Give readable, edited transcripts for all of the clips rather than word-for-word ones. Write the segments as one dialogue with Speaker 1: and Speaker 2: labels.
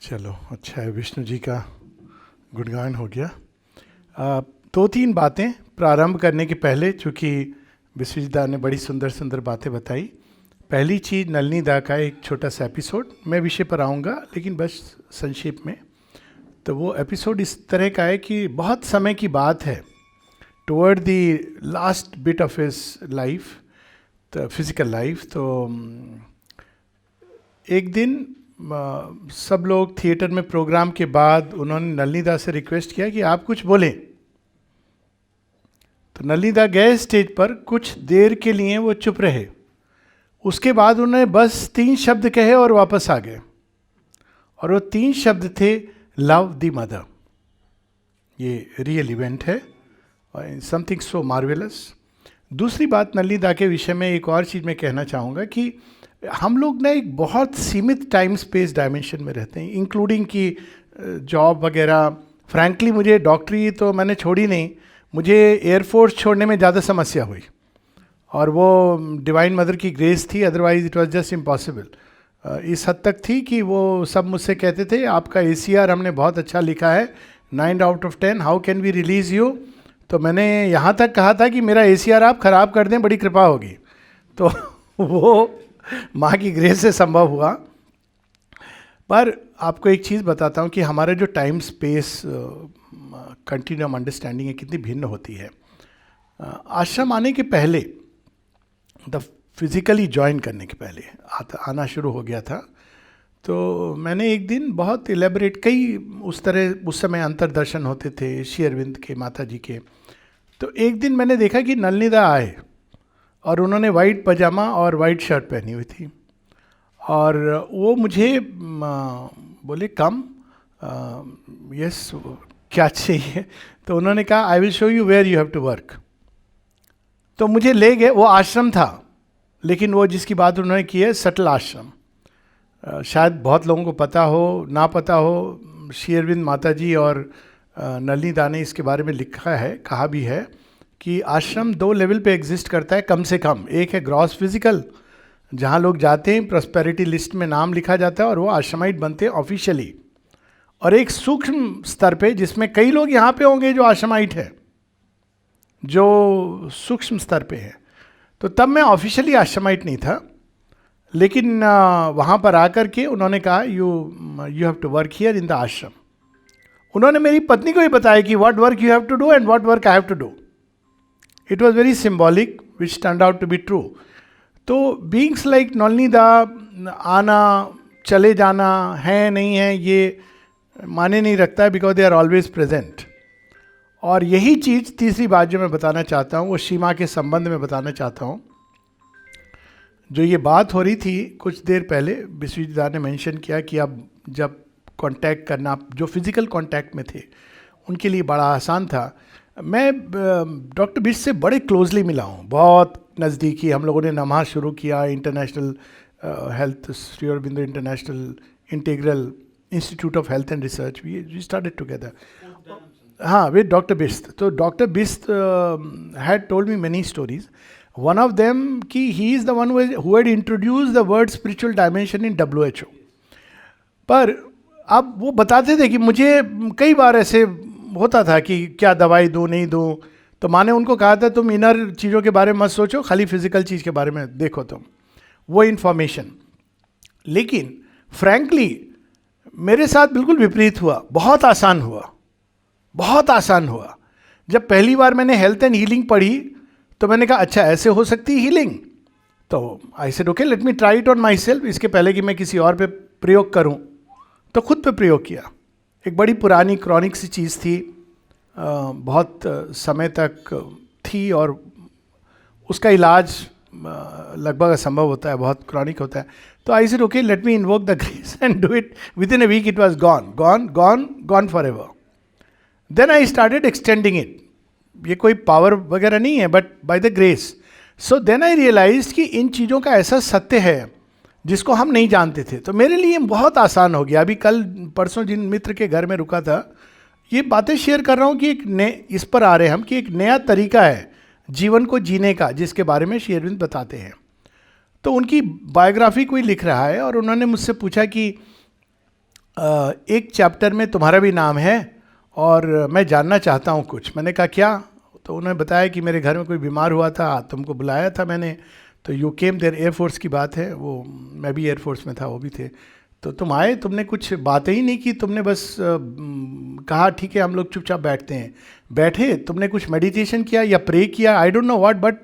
Speaker 1: चलो अच्छा है, विष्णु जी का गुणगान हो गया। दो तीन बातें प्रारंभ करने के पहले, चूँकि विश्वजीदा ने बड़ी सुंदर सुंदर बातें बताई। पहली चीज़, नलिनी दा का एक छोटा सा एपिसोड, मैं विषय पर आऊँगा लेकिन बस संक्षेप में। तो वो एपिसोड इस तरह का है कि बहुत समय की बात है, toward the last bit of his life, the physical life. तो एक दिन सब लोग थिएटर में प्रोग्राम के बाद उन्होंने नलिनी दा से रिक्वेस्ट किया कि आप कुछ बोलें। तो नलिनी दा गए स्टेज पर, कुछ देर के लिए वो चुप रहे। उसके बाद उन्होंने बस 3 शब्द कहे और वापस आ गए, और वो 3 शब्द थे, लव द मदर। ये रियल इवेंट है, समथिंग सो मार्वेलस। दूसरी बात नलिनी दा के विषय में एक और चीज़ मैं कहना चाहूँगा कि हम लोग ना एक बहुत सीमित टाइम स्पेस डायमेंशन में रहते हैं, इंक्लूडिंग कि जॉब वगैरह। फ्रैंकली मुझे डॉक्टरी तो मैंने छोड़ी नहीं, मुझे एयरफोर्स छोड़ने में ज़्यादा समस्या हुई, और वो डिवाइन मदर की ग्रेस थी, otherwise it was just impossible. इस हद तक थी कि वो सब मुझसे कहते थे, आपका ACR हमने बहुत अच्छा लिखा है, 9 out of 10, how can we release you. तो मैंने यहाँ तक कहा था कि मेरा ACR आप ख़राब कर दें, बड़ी कृपा होगी। तो वो माँ की ग्रेस से संभव हुआ। पर आपको एक चीज़ बताता हूँ कि हमारा जो टाइम स्पेस कंटिन्यूम अंडरस्टैंडिंग है, कितनी भिन्न होती है। आश्रम आने के पहले, द फिज़िकली ज्वाइन करने के पहले आना शुरू हो गया था। तो मैंने एक दिन बहुत इलेबरेट, कई उस तरह उस समय अंतरदर्शन होते थे श्री अरविंद के, माता जी के। तो एक दिन मैंने देखा कि नलिनी दा आए और उन्होंने वाइट पजामा और वाइट शर्ट पहनी हुई थी, और वो मुझे बोले कम, यस क्या चाहिए। तो उन्होंने कहा I will show you where you have to work. तो मुझे ले गए, वो आश्रम था, लेकिन वो जिसकी बात उन्होंने की है सटल आश्रम। शायद बहुत लोगों को पता हो, ना पता हो, श्री अरविंद माता जी और नलिनी दा ने इसके बारे में लिखा है, कहा भी है कि आश्रम 2 लेवल पे एग्जिस्ट करता है कम से कम। एक है ग्रॉस फिजिकल, जहाँ लोग जाते हैं, प्रॉस्पेरिटी लिस्ट में नाम लिखा जाता है और वो आश्रमाइट बनते हैं ऑफिशियली। और एक सूक्ष्म स्तर पे, जिसमें कई लोग यहाँ पे होंगे जो आश्रमाइट है, जो सूक्ष्म स्तर पे है। तो तब मैं ऑफिशियली आश्रमाइट नहीं था, लेकिन वहाँ पर आकर के उन्होंने कहा you have to work here in the ashram. उन्होंने मेरी पत्नी को ही बताया कि what work you have to do and what work I have to do. It was very symbolic which turned out to be true. तो बींग्स लाइक नलिनी दा आना चले जाना है नहीं है, ये माने नहीं रखता है, because they are always present. और यही चीज़ तीसरी बात जो मैं बताना चाहता हूँ, वो सीमा के संबंध में बताना चाहता हूँ। जो ये बात हो रही थी कुछ देर पहले, विश्वजीदा ने मेंशन किया कि अब जब कांटेक्ट करना, जो फिजिकल कांटेक्ट में थे उनके लिए बड़ा आसान था। मैं डॉक्टर बिष्ट से बड़े क्लोजली मिला हूँ, बहुत नज़दीकी। हम लोगों ने नमा शुरू किया, international health, Shri Aurobindo international integral institute of health and research, we started together, हाँ, विद डॉक्टर बिष्ट। तो doctor Bisht had told me many stories. One of them कि he is the one who had introduce the word spiritual dimension in WHO। पर अब वो बताते थे कि मुझे कई बार ऐसे होता था कि क्या दवाई दूँ नहीं दूँ। तो माँ ने उनको कहा था तुम इनर चीज़ों के बारे में मत सोचो, खाली फिजिकल चीज़ के बारे में देखो तुम, वो इन्फॉर्मेशन। लेकिन फ्रैंकली मेरे साथ बिल्कुल विपरीत हुआ, बहुत आसान हुआ, बहुत आसान हुआ। जब पहली बार मैंने हेल्थ एंड हीलिंग पढ़ी तो मैंने कहा अच्छा ऐसे हो सकती है हीलिंग। तो I said okay let me try it on my self, इसके पहले कि मैं किसी और पे प्रयोग करूं। तो खुद पे प्रयोग किया। एक बड़ी पुरानी क्रॉनिक सी चीज़ थी, बहुत समय तक थी, और उसका इलाज लगभग असंभव होता है, बहुत क्रॉनिक होता है। तो I said okay let me invoke the grace and do it. Within a week it was gone gone gone gone forever. Then I started extending it. ये कोई पावर वगैरह नहीं है, but by the grace. So then I realize कि इन चीज़ों का ऐसा सत्य है जिसको हम नहीं जानते थे। तो मेरे लिए बहुत आसान हो गया। अभी कल परसों जिन मित्र के घर में रुका था, ये बातें शेयर कर रहा हूँ कि इस पर आ रहे हैं हम कि एक नया तरीका है जीवन को जीने का, जिसके बारे में श्री अरविंद बताते हैं। तो उनकी बायोग्राफी कोई लिख रहा है, और उन्होंने मुझसे पूछा कि एक चैप्टर में तुम्हारा भी नाम है और मैं जानना चाहता हूँ कुछ। मैंने कहा क्या? तो उन्होंने बताया कि मेरे घर में कोई बीमार हुआ था, तुमको बुलाया था मैंने, तो यू केम देयर। एयरफोर्स की बात है, वो मैं भी एयरफोर्स में था, वो भी थे, तो तुम आए, तुमने कुछ बातें ही नहीं की, तुमने बस कहा ठीक है हम लोग चुपचाप बैठते हैं। बैठे, तुमने कुछ मेडिटेशन किया या प्रे किया, I don't know what, but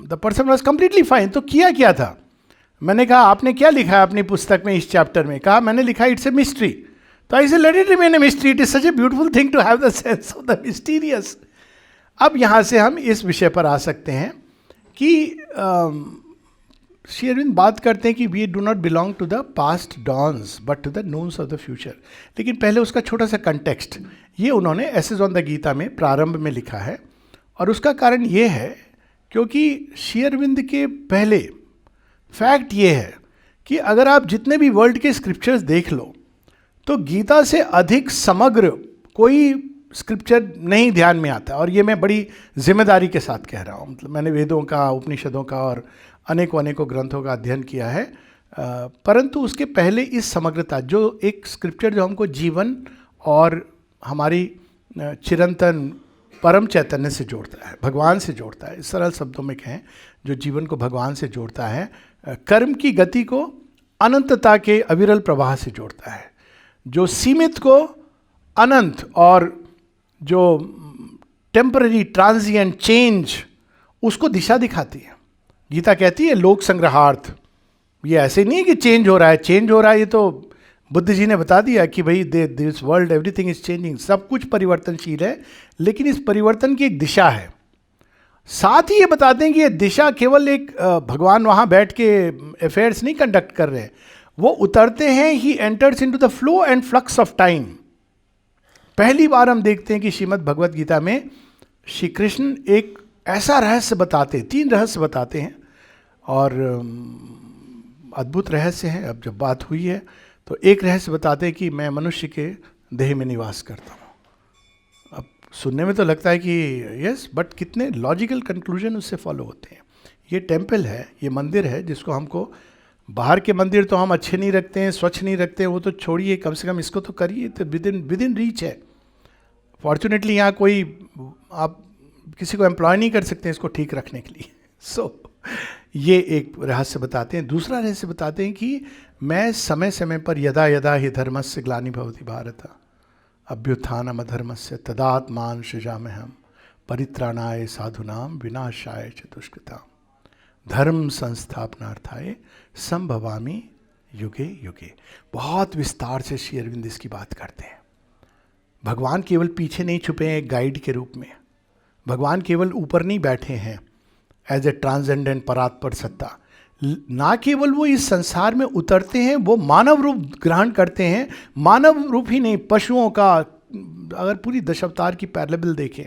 Speaker 1: the person was completely fine. तो किया क्या था? मैंने कहा आपने क्या लिखा है अपनी पुस्तक में इस चैप्टर में? कहा मैंने लिखा इट्स ए मिस्ट्री। तो I say let it remain a mystery, it is such a beautiful thing to have the sense of the mysterious. अब यहाँ से हम इस विषय पर आ सकते हैं कि श्री अरविंद बात करते हैं कि we do not belong to the past dawns but to the noons of the future. लेकिन पहले उसका छोटा सा कंटेक्स्ट, ये उन्होंने एसेज ऑन द गीता में प्रारंभ में लिखा है, और उसका कारण ये है क्योंकि श्री अरविंद के पहले फैक्ट ये है कि अगर आप जितने भी वर्ल्ड के स्क्रिप्चर्स देख लो तो गीता से अधिक समग्र कोई स्क्रिप्चर नहीं ध्यान में आता। और ये मैं बड़ी जिम्मेदारी के साथ कह रहा हूँ, मतलब मैंने वेदों का, उपनिषदों का और अनेकों अनेकों ग्रंथों का अध्ययन किया है, परंतु उसके पहले इस समग्रता, जो एक स्क्रिप्चर जो हमको जीवन और हमारी चिरंतन परम चैतन्य से जोड़ता है, भगवान से जोड़ता है, इस सरल शब्दों में कहें, जो जीवन को भगवान से जोड़ता है, कर्म की गति को अनंतता के अविरल प्रवाह से जोड़ता है, जो सीमित को अनंत और जो टेम्पररी ट्रांजिएंट चेंज उसको दिशा दिखाती है। गीता कहती है लोक संग्रहार्थ। ये ऐसे नहीं है कि चेंज हो रहा है, चेंज हो रहा है, ये तो बुद्ध जी ने बता दिया कि भाई this world everything is changing, सब कुछ परिवर्तनशील है, लेकिन इस परिवर्तन की एक दिशा है। साथ ही ये बताते हैं कि ये दिशा केवल एक भगवान वहाँ बैठ के अफेयर्स नहीं कंडक्ट कर रहे हैं, वो उतरते हैं, he enters into the flow and flux of time. पहली बार हम देखते हैं कि श्रीमद् भगवत गीता में श्री कृष्ण एक ऐसा रहस्य बताते हैं, 3 रहस्य बताते हैं, और अद्भुत रहस्य है। अब जब बात हुई है तो एक रहस्य बताते हैं कि मैं मनुष्य के देह में निवास करता हूँ। अब सुनने में तो लगता है कि यस, बट कितने लॉजिकल कंक्लूजन उससे फॉलो होते हैं। ये टेम्पल है, ये मंदिर है, जिसको हमको, बाहर के मंदिर तो हम अच्छे नहीं रखते हैं, स्वच्छ नहीं रखते हैं, वो तो छोड़िए, कम से कम इसको तो करिए, तो विद इन रीच है। फॉर्चुनेटली यहाँ कोई आप किसी को एम्प्लॉय नहीं कर सकते इसको ठीक रखने के लिए। ये एक रहस्य बताते हैं। दूसरा रहस्य बताते हैं कि मैं समय समय पर यदा यदा हि धर्मस्य ग्लानि भवति भारत अभ्युत्थानम अधर्मस्य तदात्मान सृजाम्यहम् परित्राणाय साधूनां विनाशाय च दुष्कृताम् धर्म संस्थापनार्थाय संभवामि युगे युगे। बहुत विस्तार से श्री अरविंद इसकी बात करते हैं। भगवान केवल पीछे नहीं छुपे हैं एक गाइड के रूप में, भगवान केवल ऊपर नहीं बैठे हैं एज ए ट्रांसेंडेंट परात्पर सत्ता, ना केवल वो इस संसार में उतरते हैं, वो मानव रूप ग्रहण करते हैं। मानव रूप ही नहीं, पशुओं का, अगर पूरी दशावतार की पैरेलल देखें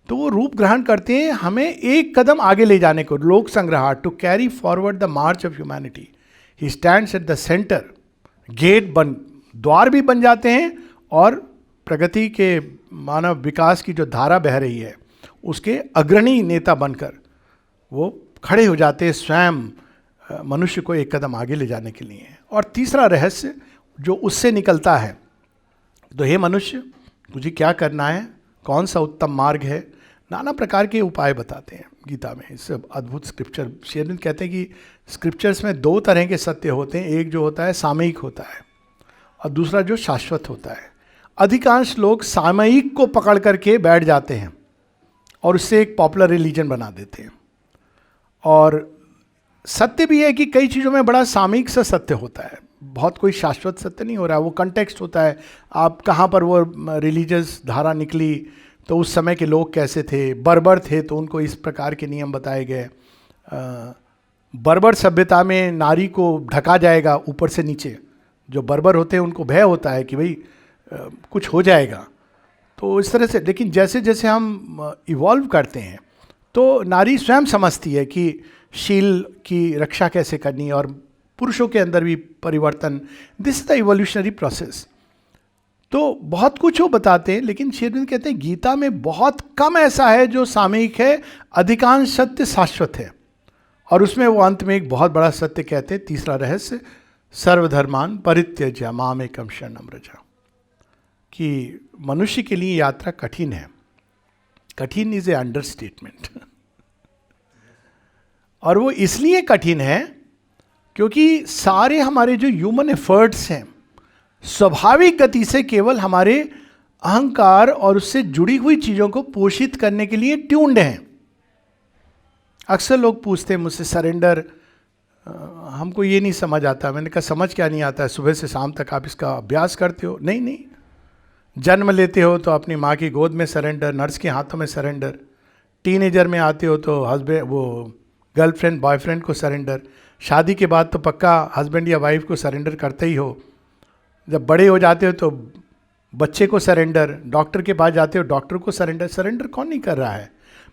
Speaker 1: तो वो रूप ग्रहण करते हैं हमें एक कदम आगे ले जाने को, लोक संग्रहार, to carry forward the march of humanity. He stands at the centre, gate बन, द्वार भी बन जाते हैं, और प्रगति के मानव विकास की जो धारा बह रही है उसके अग्रणी नेता बनकर वो खड़े हो जाते हैं स्वयं मनुष्य को एक कदम आगे ले जाने के लिए। और तीसरा रहस्य जो उससे निकलता है, तो हे मनुष्य तुझे क्या करना है, कौन सा उत्तम मार्ग है, नाना प्रकार के उपाय बताते हैं गीता में। इससे अद्भुत स्क्रिप्चर, श्री अरविंद कहते हैं कि स्क्रिप्चर्स में 2 तरह के सत्य होते हैं, एक जो होता है सामयिक होता है और दूसरा जो शाश्वत होता है। अधिकांश लोग सामयिक को पकड़ करके बैठ जाते हैं और उससे एक पॉपुलर रिलीजन बना देते हैं। और सत्य भी है कि कई चीज़ों में बड़ा सामयिक सा सत्य होता है, बहुत कोई शाश्वत सत्य नहीं हो रहा है, वो कंटेक्स्ट होता है। आप कहाँ पर वो रिलीजियस धारा निकली, तो उस समय के लोग कैसे थे, बर्बर थे तो उनको इस प्रकार के नियम बताए गए। बर्बर सभ्यता में नारी को ढका जाएगा ऊपर से नीचे, जो बर्बर होते हैं उनको भय होता है कि भाई कुछ हो जाएगा, तो इस तरह से। लेकिन जैसे जैसे हम इवॉल्व करते हैं तो नारी स्वयं समझती है कि शील की रक्षा कैसे करनी है, और पुरुषों के अंदर भी परिवर्तन, this is the evolutionary process. तो बहुत कुछ वो बताते हैं, लेकिन श्री अरविंद कहते हैं गीता में बहुत कम ऐसा है जो सामयिक है, अधिकांश सत्य शाश्वत है। और उसमें वो अंत में एक बहुत बड़ा सत्य कहते हैं, तीसरा रहस्य, सर्वधर्मान परित्यज्य मामेकम शरणम व्रज, कि मनुष्य के लिए यात्रा कठिन है. कठिन इज ए अंडरस्टेटमेंट. और वो इसलिए कठिन है क्योंकि सारे हमारे जो ह्यूमन एफर्ट्स हैं स्वाभाविक गति से केवल हमारे अहंकार और उससे जुड़ी हुई चीजों को पोषित करने के लिए ट्यून्ड हैं. अक्सर लोग पूछते हैं मुझसे, सरेंडर हमको ये नहीं समझ आता. मैंने कहा समझ क्या नहीं आता है, सुबह से शाम तक आप इसका अभ्यास करते हो? नहीं नहीं, जन्म लेते हो तो अपनी माँ की गोद में सरेंडर, नर्स के हाथों में सरेंडर, टीनेजर में आते हो तो हस्बैंड वो गर्लफ्रेंड बॉयफ्रेंड को सरेंडर, शादी के बाद तो पक्का हस्बैंड या वाइफ को सरेंडर करते ही हो, जब बड़े हो जाते हो तो बच्चे को सरेंडर, डॉक्टर के पास जाते हो डॉक्टर को सरेंडर. सरेंडर कौन नहीं कर रहा है?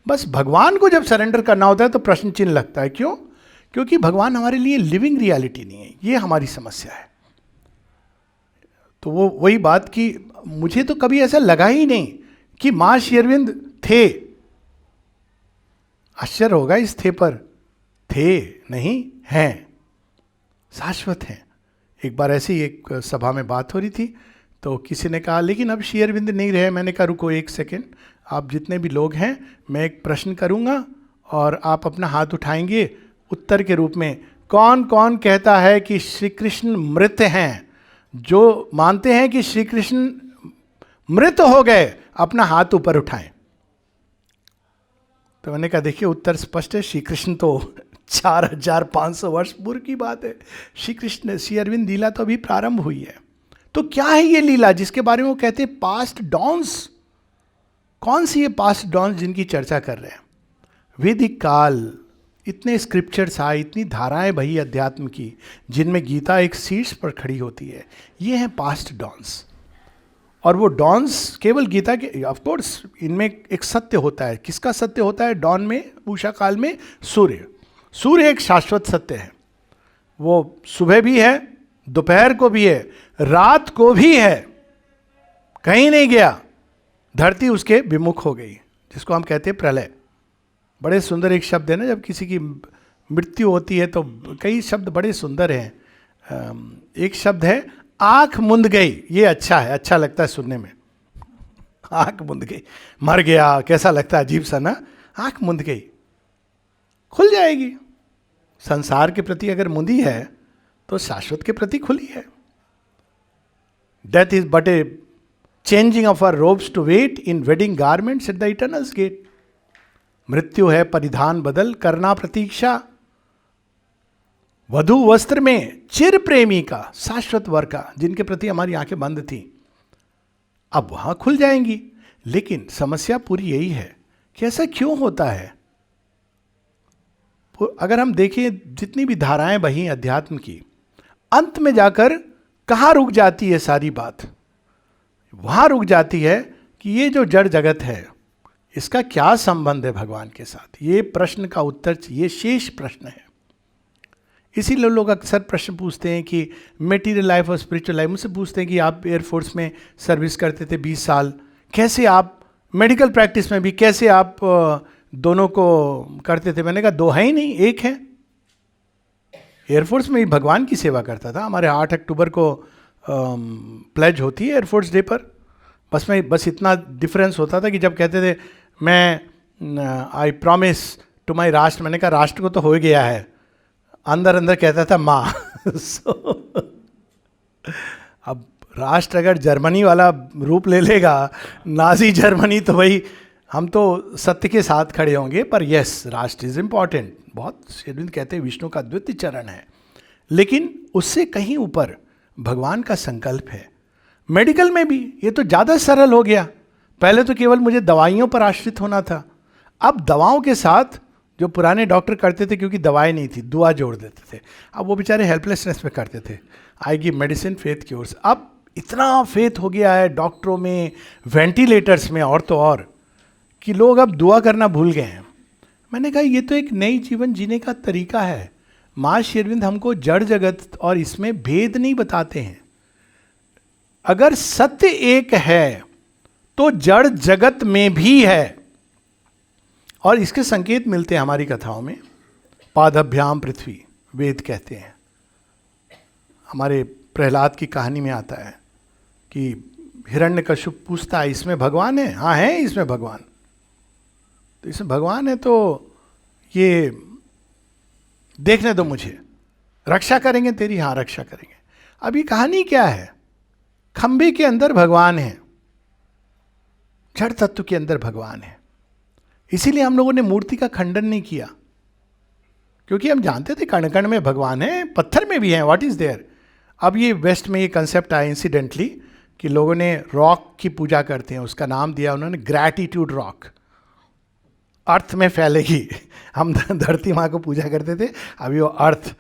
Speaker 1: बस भगवान को जब सरेंडर करना होता है तो प्रश्न चिन्ह लगता है. क्यों? क्योंकि भगवान हमारे लिए लिविंग रियलिटी नहीं है. ये हमारी समस्या है. तो वो वही बात कि मुझे तो कभी ऐसा लगा ही नहीं कि मां श्री अरविंद थे. आश्चर्य होगा इस थे पर. थे नहीं, हैं, शाश्वत हैं. एक बार ऐसी एक सभा में बात हो रही थी तो किसी ने कहा लेकिन अब श्री अरविंद नहीं रहे. मैंने कहा रुको एक सेकेंड, आप जितने भी लोग हैं मैं एक प्रश्न करूंगा और आप अपना हाथ उठाएंगे उत्तर के रूप में. कौन कौन कहता है कि श्री कृष्ण मृत हैं? जो मानते हैं कि श्री कृष्ण मृत हो गए अपना हाथ ऊपर उठाएं. तो मैंने कहा देखिए उत्तर स्पष्ट है, श्री कृष्ण तो 4500 वर्ष पूर्व की बात है. श्री कृष्ण श्री अरविंद लीला तो अभी प्रारंभ हुई है. तो क्या है ये लीला जिसके बारे में वो कहते हैं पास्ट डॉन्स? कौन सी ये पास्ट डॉन्स जिनकी चर्चा कर रहे हैं? वैदिक काल, इतने स्क्रिप्चर्स आए, इतनी धाराएं बही अध्यात्म की, जिनमें गीता एक शीर्ष पर खड़ी होती है. ये हैं पास्ट डॉन्स. और वो डॉन्स केवल गीता के, ऑफ कोर्स इनमें एक सत्य होता है. किसका सत्य होता है डॉन में? उषा काल में सूर्य. सूर्य एक शाश्वत सत्य है. वो सुबह भी है, दोपहर को भी है, रात को भी है, कहीं नहीं गया. धरती उसके विमुख हो गई, जिसको हम कहते हैं प्रलय. बड़े सुंदर एक शब्द है ना, जब किसी की मृत्यु होती है तो कई शब्द बड़े सुंदर हैं. एक शब्द है आंख मुंद गई. ये अच्छा है, अच्छा लगता है सुनने में. आंख मुंद गई, मर गया, कैसा लगता है अजीब सा ना. आंख मुंद गई, खुल जाएगी. संसार के प्रति अगर मुंदी है तो शाश्वत के प्रति खुली है. Death is but a changing of our robes to wait in wedding garments at the eternal's gate. मृत्यु है परिधान बदल करना प्रतीक्षा, वधु वस्त्र में चिर प्रेमी का, शाश्वत वर का, जिनके प्रति हमारी आंखें बंद थी अब वहां खुल जाएंगी. लेकिन समस्या पूरी यही है कि ऐसा क्यों होता है? अगर हम देखें जितनी भी धाराएं बही अध्यात्म की, अंत में जाकर कहाँ रुक जाती है सारी बात? वहां रुक जाती है कि ये जो जड़ जगत है इसका क्या संबंध है भगवान के साथ. ये प्रश्न का उत्तर, ये शेष प्रश्न है. इसीलिए लोग अक्सर प्रश्न पूछते हैं कि मेटीरियल लाइफ और स्पिरिचुअल लाइफ. मुझसे पूछते हैं कि आप एयरफोर्स में सर्विस करते थे 20 साल, कैसे आप मेडिकल प्रैक्टिस में भी कैसे आप दोनों को करते थे? मैंने कहा दो है ही नहीं, एक है. एयरफोर्स में ही भगवान की सेवा करता था. हमारे 8 अक्टूबर को प्लेज होती है एयरफोर्स डे पर. बस इतना डिफरेंस होता था कि जब कहते थे मैं आई प्रॉमिस टू माई राष्ट्र, मैंने कहा राष्ट्र को तो हो गया है, अंदर अंदर कहता था माँ. अब राष्ट्र अगर जर्मनी वाला रूप ले लेगा, नाजी जर्मनी, तो भाई हम तो सत्य के साथ खड़े होंगे. पर यस, राष्ट्र इज इम्पॉर्टेंट. बहुत शेरविंद कहते हैं विष्णु का द्वितीय चरण है. लेकिन उससे कहीं ऊपर भगवान का संकल्प है. मेडिकल में भी ये तो ज़्यादा सरल हो गया. पहले तो केवल मुझे दवाइयों पर आश्रित होना था. अब दवाओं के साथ जो पुराने डॉक्टर करते थे, क्योंकि दवाई नहीं थी, दुआ जोड़ देते थे. अब वो बेचारे हेल्पलेसनेस में करते थे. I give medicine faith cures. अब इतना फेथ हो गया है डॉक्टरों में, वेंटिलेटर्स में, और तो और, कि लोग अब दुआ करना भूल गए हैं. मैंने कहा ये तो एक नई जीवन जीने का तरीका है. माँ श्री अरविंद हमको जड़ जगत और इसमें भेद नहीं बताते हैं. अगर सत्य एक है तो जड़ जगत में भी है. और इसके संकेत मिलते हैं हमारी कथाओं में. पादभ्याम पृथ्वी, वेद कहते हैं. हमारे प्रहलाद की कहानी में आता है कि हिरण्यकश्यप पूछता है इसमें भगवान है? हाँ है इसमें भगवान। तो इसमें भगवान है तो ये देखने दो मुझे, रक्षा करेंगे तेरी? हाँ रक्षा करेंगे। अब ये कहानी क्या है? खंबे के अंदर भगवान है, जड़ तत्व के अंदर भगवान है। इसीलिए हम लोगों ने मूर्ति का खंडन नहीं किया, क्योंकि हम जानते थे कण कण में भगवान है, पत्थर में भी है, व्हाट इज देयर। अब ये वेस्ट में ये कंसेप्ट आया इंसिडेंटली कि लोगों ने रॉक की पूजा करते हैं, उसका नाम दिया उन्होंने ग्रैटिट्यूड रॉक। अर्थ में फैलेगी। हम धरती माँ को पूजा करते थे, अभी वो अर्थ,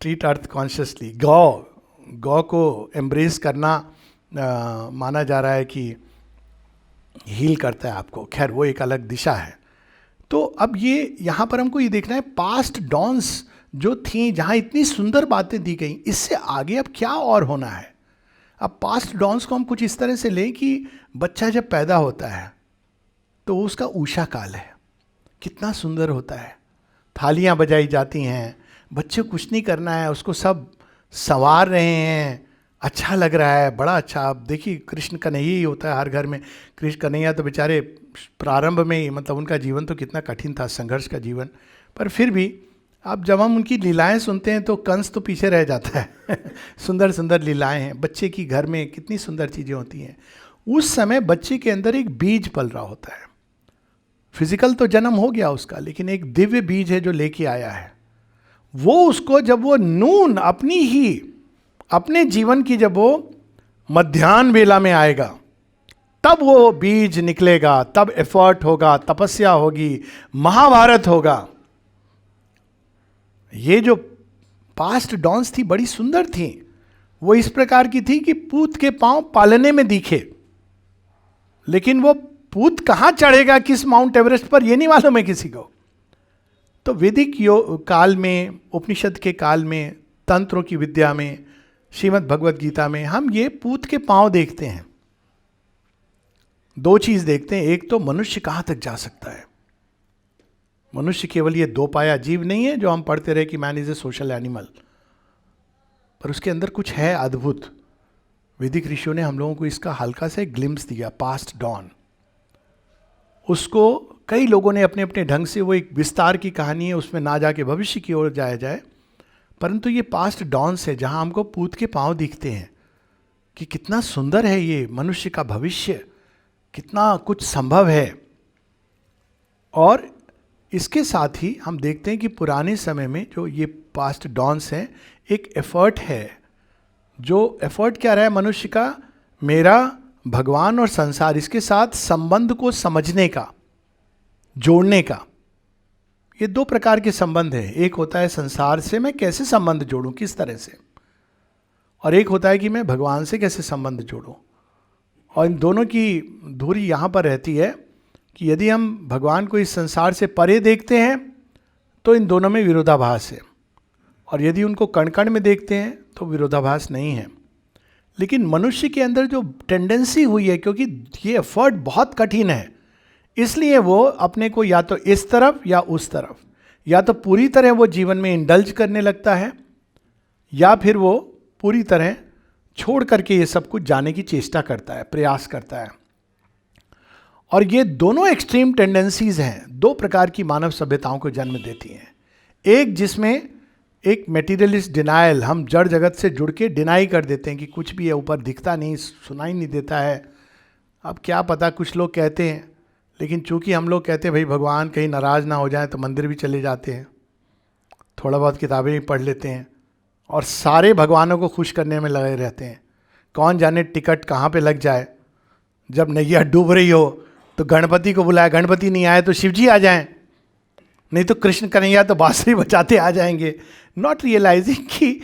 Speaker 1: ट्रीट अर्थ कॉन्शियसली। गौ को एम्ब्रेस करना माना जा रहा है कि हील करता है आपको। खैर वो एक अलग दिशा है। तो अब ये यहाँ पर हमको ये देखना है पास्ट डॉन्स जो थी, जहाँ इतनी सुंदर बातें दी गई, इससे आगे अब क्या और होना है। अब पास्ट डॉन्स को हम कुछ इस तरह से लें कि बच्चा जब पैदा होता है तो उसका उषा काल है, कितना सुंदर होता है, थालियाँ बजाई जाती हैं, बच्चे को कुछ नहीं करना है, उसको सब संवार रहे हैं, अच्छा लग रहा है, बड़ा अच्छा। आप देखिए कृष्ण कन्हैया ही होता है हर घर में। कृष्ण कन्हैया तो बेचारे प्रारंभ में ही, मतलब उनका जीवन तो कितना कठिन था, संघर्ष का जीवन, पर फिर भी अब जब हम उनकी लीलाएं सुनते हैं तो कंस तो पीछे रह जाता है। सुंदर सुंदर लीलाएं हैं, बच्चे की घर में कितनी सुंदर चीज़ें होती हैं। उस समय बच्चे के अंदर एक बीज पल रहा होता है। फिजिकल तो जन्म हो गया उसका, लेकिन एक दिव्य बीज है जो लेके आया है। वो उसको जब वो नून अपने जीवन की जब वो मध्याह्न वेला में आएगा, तब वो बीज निकलेगा, तब एफर्ट होगा, तपस्या होगी, महाभारत होगा। ये जो पास्ट डॉन्स थी बड़ी सुंदर थी। वो इस प्रकार की थी कि पूत के पांव पालने में दिखे, लेकिन वो पूत कहां चढ़ेगा, किस माउंट एवरेस्ट पर, ये नहीं मालूम है किसी को। तो वैदिक काल में, उपनिषद के काल में, तंत्रों की विद्या में, श्रीमद् भगवद गीता में हम ये पूत के पांव देखते हैं। दो चीज देखते हैं, एक तो मनुष्य कहां तक जा सकता है। मनुष्य केवल ये दो पाया जीव नहीं है जो हम पढ़ते रहे कि man is a social animal, पर उसके अंदर कुछ है अद्भुत। वैदिक ऋषियों ने हम लोगों को इसका हल्का सा ग्लिम्स दिया, पास्ट डॉन। उसको कई लोगों ने अपने अपने ढंग से, वो एक विस्तार की कहानी है, उसमें ना जाके भविष्य की ओर जाया जाए, परंतु ये पास्ट डॉन्स है जहां हमको पूत के पांव दिखते हैं कि कितना सुंदर है ये मनुष्य का भविष्य, कितना कुछ संभव है। और इसके साथ ही हम देखते हैं कि पुराने समय में जो ये पास्ट डॉन्स हैं, एक एफर्ट है। जो एफर्ट क्या रहा है मनुष्य का, मेरा भगवान और संसार, इसके साथ संबंध को समझने का, जोड़ने का। ये दो प्रकार के संबंध है। एक होता है संसार से मैं कैसे संबंध जोड़ूं, किस तरह से, और एक होता है कि मैं भगवान से कैसे संबंध जोड़ूं। और इन दोनों की दूरी यहाँ पर रहती है कि यदि हम भगवान को इस संसार से परे देखते हैं तो इन दोनों में विरोधाभास है, और यदि उनको कण कण में देखते हैं तो विरोधाभास नहीं है। लेकिन मनुष्य के अंदर जो टेंडेंसी हुई है, क्योंकि ये एफर्ट बहुत कठिन है, इसलिए वो अपने को या तो इस तरफ या उस तरफ, या तो पूरी तरह वो जीवन में इंडल्ज करने लगता है, या फिर वो पूरी तरह छोड़ करके ये सब कुछ जाने की चेष्टा करता है, प्रयास करता है। और ये दोनों एक्सट्रीम टेंडेंसीज हैं, दो प्रकार की मानव सभ्यताओं को जन्म देती हैं। एक जिसमें एक मेटीरियलिस्ट डिनायल, हम जड़ जगत से जुड़ के डिनाई कर देते हैं कि कुछ भी है ऊपर, दिखता नहीं, सुनाई नहीं देता है। अब क्या पता, कुछ लोग कहते हैं, लेकिन चूंकि हम लोग कहते हैं भाई भगवान कहीं नाराज़ ना हो जाए, तो मंदिर भी चले जाते हैं, थोड़ा बहुत किताबें भी पढ़ लेते हैं, और सारे भगवानों को खुश करने में लगे रहते हैं। कौन जाने टिकट कहाँ पे लग जाए, जब नैया डूब रही हो तो गणपति को बुलाया, गणपति नहीं आए तो शिव जी आ जाएं, नहीं तो कृष्ण कन्हैया तो बांसुरी बजाते आ जाएंगे। नॉट रियलाइजिंग कि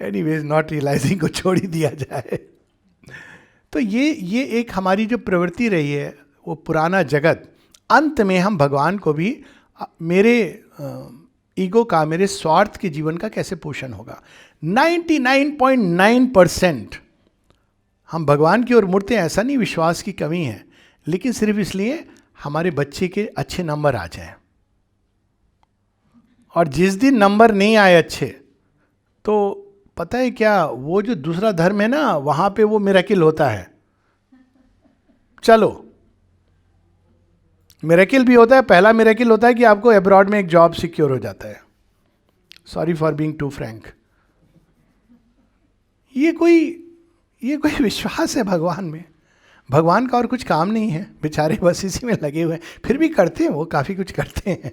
Speaker 1: एनीवेज, नॉट रियलाइजिंग को छोड़ ही दिया जाए। तो ये एक हमारी जो प्रवृत्ति रही है, वो पुराना जगत, अंत में हम भगवान को भी मेरे ईगो का, मेरे स्वार्थ के जीवन का कैसे पोषण होगा। 99.9% हम भगवान की ओर मुड़ते हैं। ऐसा नहीं विश्वास की कमी है, लेकिन सिर्फ इसलिए हमारे बच्चे के अच्छे नंबर आ जाएं। और जिस दिन नंबर नहीं आए अच्छे, तो पता है क्या, वो जो दूसरा धर्म है ना, वहां पे वो मिरेकल होता है. चलो, मिरेकल भी होता है. पहला मिरेकल होता है कि आपको अब्रॉड में एक जॉब सिक्योर हो जाता है. Sorry for being too frank. ये कोई विश्वास है भगवान में? भगवान का और कुछ काम नहीं है, बेचारे बस इसी में लगे हुए हैं. फिर भी करते हैं, वो काफी कुछ करते हैं.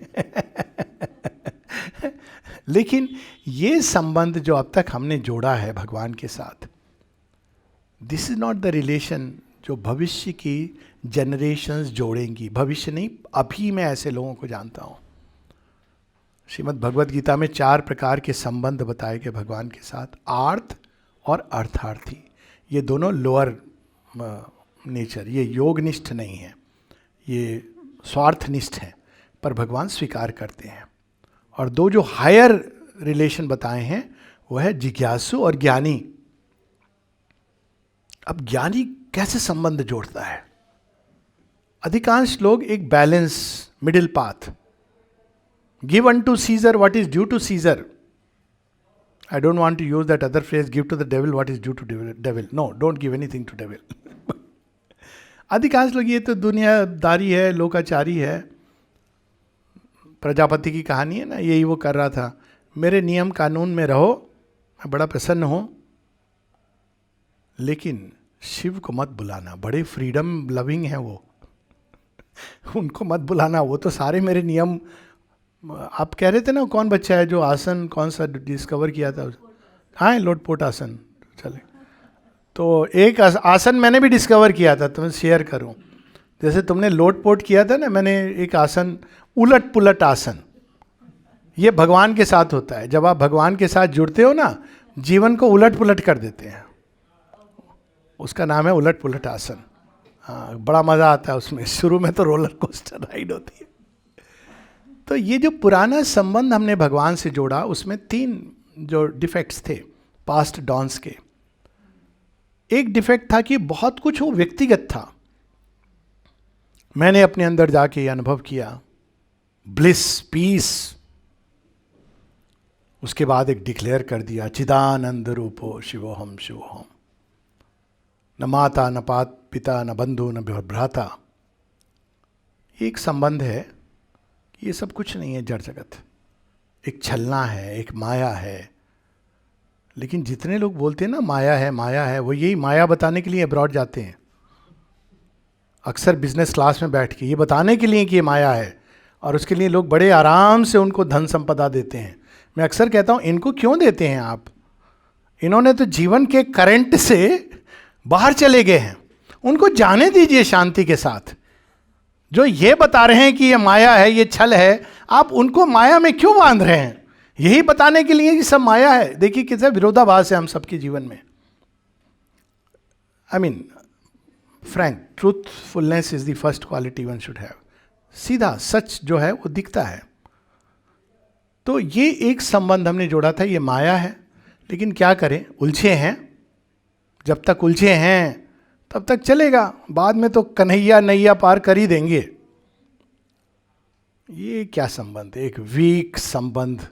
Speaker 1: लेकिन ये संबंध जो अब तक हमने जोड़ा है भगवान के साथ, this is not the relation जो भविष्य की जनरेशंस जोड़ेंगी. भविष्य नहीं, अभी मैं ऐसे लोगों को जानता हूं. श्रीमद् भगवद गीता में 4 प्रकार के संबंध बताए गए भगवान के साथ. आर्थ और अर्थार्थी, ये दोनों लोअर नेचर, ये योगनिष्ठ नहीं है, ये स्वार्थनिष्ठ है, पर भगवान स्वीकार करते हैं. और 2 जो हायर रिलेशन बताए हैं वो है जिज्ञासु और ज्ञानी. अब ज्ञानी कैसे संबंध जोड़ता है? अधिकांश लोग एक balance, middle path, give unto Caesar what is due to Caesar. I don't want to use that other phrase, give to the devil what is due to devil. No, don't give anything to devil. अधिकांश लोग, ये तो दुनियादारी है, लोकाचारी है. प्रजापति की कहानी है ना, यही वो कर रहा था. मेरे नियम कानून में रहो, मैं बड़ा प्रसन्न हूं, लेकिन शिव को मत बुलाना. बड़े फ्रीडम लविंग है वो. उनको मत बुलाना, वो तो सारे मेरे नियम. आप कह रहे थे ना, कौन बच्चा है जो आसन कौन सा डिस्कवर किया था? हाँ, लोटपोट आसन. चले, तो एक आसन मैंने भी डिस्कवर किया था, तो मैं शेयर करूं. जैसे तुमने लोटपोट किया था ना, मैंने एक आसन, उलट पुलट आसन. ये भगवान के साथ होता है. जब आप भगवान के साथ जुड़ते हो ना, जीवन को उलट पुलट कर देते हैं. उसका नाम है उलट पुलट आसन. हाँ, बड़ा मजा आता है उसमें. शुरू में तो रोलर कोस्टर राइड होती है. तो ये जो पुराना संबंध हमने भगवान से जोड़ा, उसमें 3 जो डिफेक्ट्स थे पास्ट डॉन्स के. एक डिफेक्ट था कि बहुत कुछ वो व्यक्तिगत था. मैंने अपने अंदर जाके ये अनुभव किया, ब्लिस, पीस. उसके बाद एक डिक्लेयर कर दिया, चिदानंद रूपो शिवोहम शिवोहम. न माता न पिता न बंधु न भ्राता. एक संबंध है, ये सब कुछ नहीं है जड़ जगत. एक छलना है, एक माया है. लेकिन जितने लोग बोलते हैं ना माया है, वो यही माया बताने के लिए अब्रॉड जाते हैं. अक्सर बिजनेस क्लास में बैठ के ये बताने के लिए कि ये माया है, और उसके लिए लोग बड़े आराम से उनको धन संपदा देते हैं. मैं अक्सर कहता हूँ, इनको क्यों देते हैं आप? इन्होंने तो जीवन के करंट से बाहर चले गए हैं. उनको जाने दीजिए शांति के साथ. जो ये बता रहे हैं कि ये माया है, ये छल है, आप उनको माया में क्यों बांध रहे हैं? यही बताने के लिए कि सब माया है. देखिए कितना विरोधाभास है हम सबके जीवन में. I mean Frank, truthfulness is the first quality one should have. सीधा सच जो है वो दिखता है. तो ये एक संबंध हमने जोड़ा था, ये माया है. लेकिन क्या करें, उलझे हैं. जब तक उलझे हैं तब तक चलेगा, बाद में तो कन्हैया नैया पार कर ही देंगे. ये क्या संबंध? एक वीक संबंध,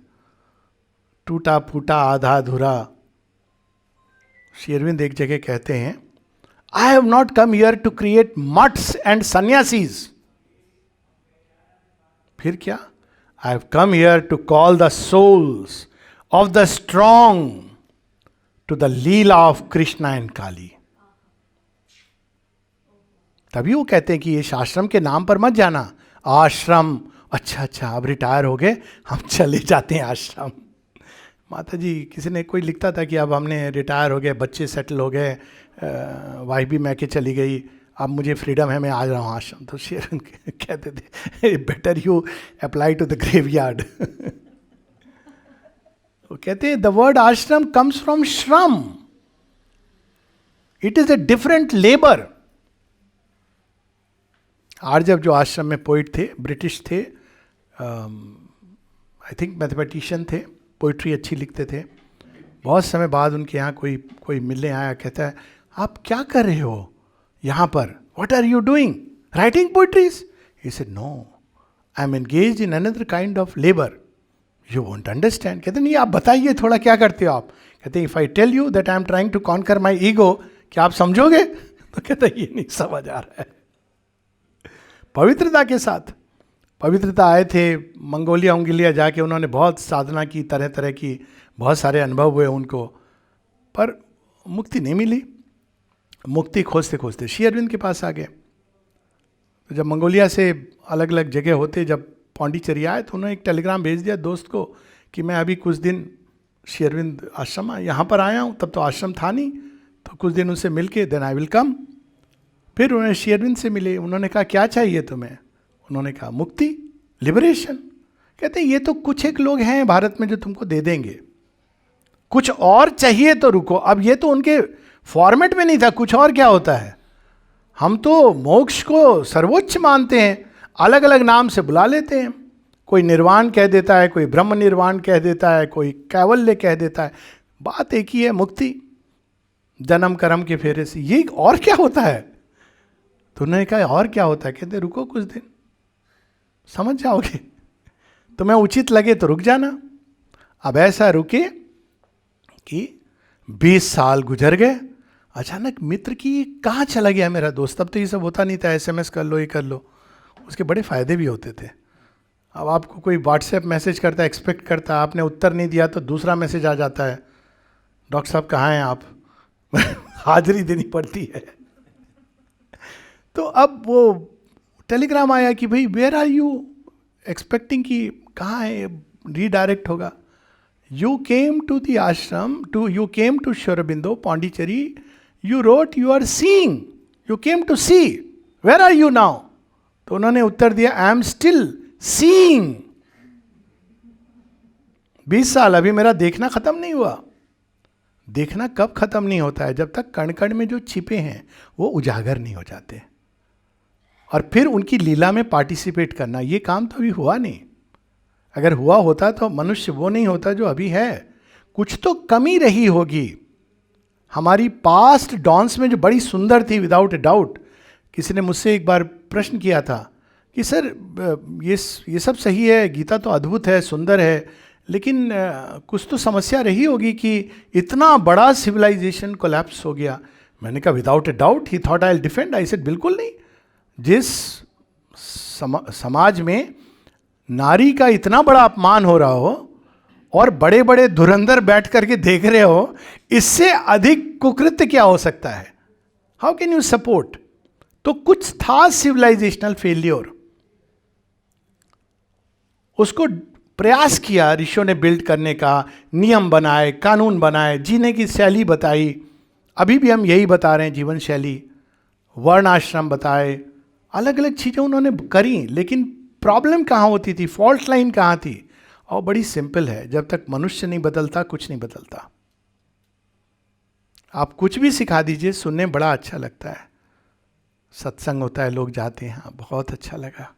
Speaker 1: टूटा फूटा, आधा अधूरा. श्री अरविंद एक जगह कहते हैं, I have not come here to create maths and sannyasis. फिर क्या? I have come here to call the souls of the strong to the Lila of Krishna and Kali. तभी वो कहते हैं कि ये आश्रम के नाम पर मत जाना. आश्रम, अच्छा अब रिटायर हो गए, हम चले जाते हैं आश्रम. माता जी, किसी ने कोई लिखता था कि अब हमने रिटायर हो गए, बच्चे सेटल हो गए, वाइफ भी मैके चली गई, अब मुझे फ्रीडम है, मैं आ रहा हूँ आश्रम. तो शेर कहते थे, better you apply to the graveyard. वो कहते हैं the word ashram comes from shram. It is a different labour. आर्यभ जो आश्रम में पोइट थे, ब्रिटिश थे, आई थिंक मैथमेटिशियन थे, पोइट्री अच्छी लिखते थे. बहुत समय बाद उनके यहाँ कोई मिलने आया, कहता है आप क्या कर रहे हो यहाँ पर? What are you doing? Writing poetries? He said no, I am engaged in another kind of labour. You won't understand. कहते नहीं, आप बताइए थोड़ा क्या करते हो आप? कहते हैं if I tell you that I am trying to conquer my ego, क्या आप समझोगे? तो कहते हैं ये नहीं समझ आ रहा है। पवित्रता के साथ, पवित्रता आए थे मंगोलिया उंगलिया जाके, उन्होंने बहुत साधना की, तरह तरह की, बहुत सारे अनुभव हुए उनको, पर मुक्ति नहीं मिली। मुक्ति खोजते खोजते श्री अरविंद के पास आ गए। तो जब मंगोलिया से अलग अलग जगह होते, जब पौंडीचेरी आए, तो उन्होंने एक टेलीग्राम भेज दिया दोस्त को कि मैं अभी कुछ दिन श्री अरविंद आश्रम यहाँ पर आया हूँ। तब तो आश्रम था नहीं, तो कुछ दिन उनसे मिल के देन आई विल कम। फिर उन्होंने श्री अरविंद से मिले, उन्होंने कहा क्या चाहिए तुम्हें? उन्होंने कहा मुक्ति, लिबरेशन। कहते हैं ये तो कुछ एक लोग हैं भारत में जो तुमको दे देंगे, कुछ और चाहिए तो रुको। अब ये तो उनके फॉर्मेट में नहीं था, कुछ और क्या होता है? हम तो मोक्ष को सर्वोच्च मानते हैं, अलग अलग नाम से बुला लेते हैं। कोई निर्वाण कह देता है, कोई ब्रह्म निर्वाण कह देता है, कोई कैवल्य कह देता है। बात एक ही है, मुक्ति, जन्म कर्म के फेरे से। ये और क्या होता है? तो उन्होंने कहा और क्या होता है? कहते रुको कुछ दिन, समझ जाओगे। तुम्हें उचित लगे तो रुक जाना। अब ऐसा रुके कि 20 साल गुजर गए। अचानक मित्र की कहाँ चला गया मेरा दोस्त? तब तो ये सब होता नहीं था, SMS कर लो, ये कर लो। उसके बड़े फायदे भी होते थे। अब आपको कोई व्हाट्सएप मैसेज करता है, एक्सपेक्ट करता है, आपने उत्तर नहीं दिया तो दूसरा मैसेज आ जाता है, डॉक्टर साहब कहाँ हैं आप? हाजिरी देनी पड़ती है। तो अब वो टेलीग्राम आया कि भाई वेयर आर यू, एक्सपेक्टिंग कि कहाँ है, रीडायरेक्ट होगा। You came to the ashram, you came to Shri Aurobindo Pondicherry, you wrote you are seeing, you came to see, where are you now? तो उन्होंने उत्तर दिया आई एम स्टिल सीइंग। 20 साल, अभी मेरा देखना खत्म नहीं हुआ। देखना कब खत्म नहीं होता है? जब तक कण कण में जो छिपे हैं वो उजागर नहीं हो जाते। और फिर उनकी लीला में पार्टिसिपेट करना, ये काम तो अभी हुआ नहीं। अगर हुआ होता तो मनुष्य वो नहीं होता जो अभी है। कुछ तो कमी रही होगी हमारी पास्ट डॉन्स में जो बड़ी सुंदर थी, विदाउट ए डाउट। किसी ने मुझसे एक बार प्रश्न किया था कि सर ये सब सही है, गीता तो अद्भुत है, सुंदर है, लेकिन कुछ तो समस्या रही होगी कि इतना बड़ा सिविलाइजेशन कोलैप्स हो गया। मैंने कहा without a doubt he thought I will defend. I said बिल्कुल नहीं। जिस समाज में नारी का इतना बड़ा अपमान हो रहा हो और बड़े बड़े धुरंधर बैठ करके देख रहे हो, इससे अधिक कुकृत्य क्या हो सकता है? How can you support? तो कुछ था सिविलाइजेशनल फेल्योर, उसको प्रयास किया ऋषियों ने बिल्ड करने का, नियम बनाए, कानून बनाए, जीने की शैली बताई। अभी भी हम यही बता रहे हैं, जीवन शैली, वर्ण आश्रम बताए, अलग अलग चीज़ें उन्होंने करी। लेकिन प्रॉब्लम कहाँ होती थी, फॉल्ट लाइन कहाँ थी? और बड़ी सिंपल है, जब तक मनुष्य नहीं बदलता कुछ नहीं बदलता। आप कुछ भी सिखा दीजिए, सुनने बड़ा अच्छा लगता है, सत्संग होता है, लोग जाते हैं, हाँ बहुत अच्छा लगा,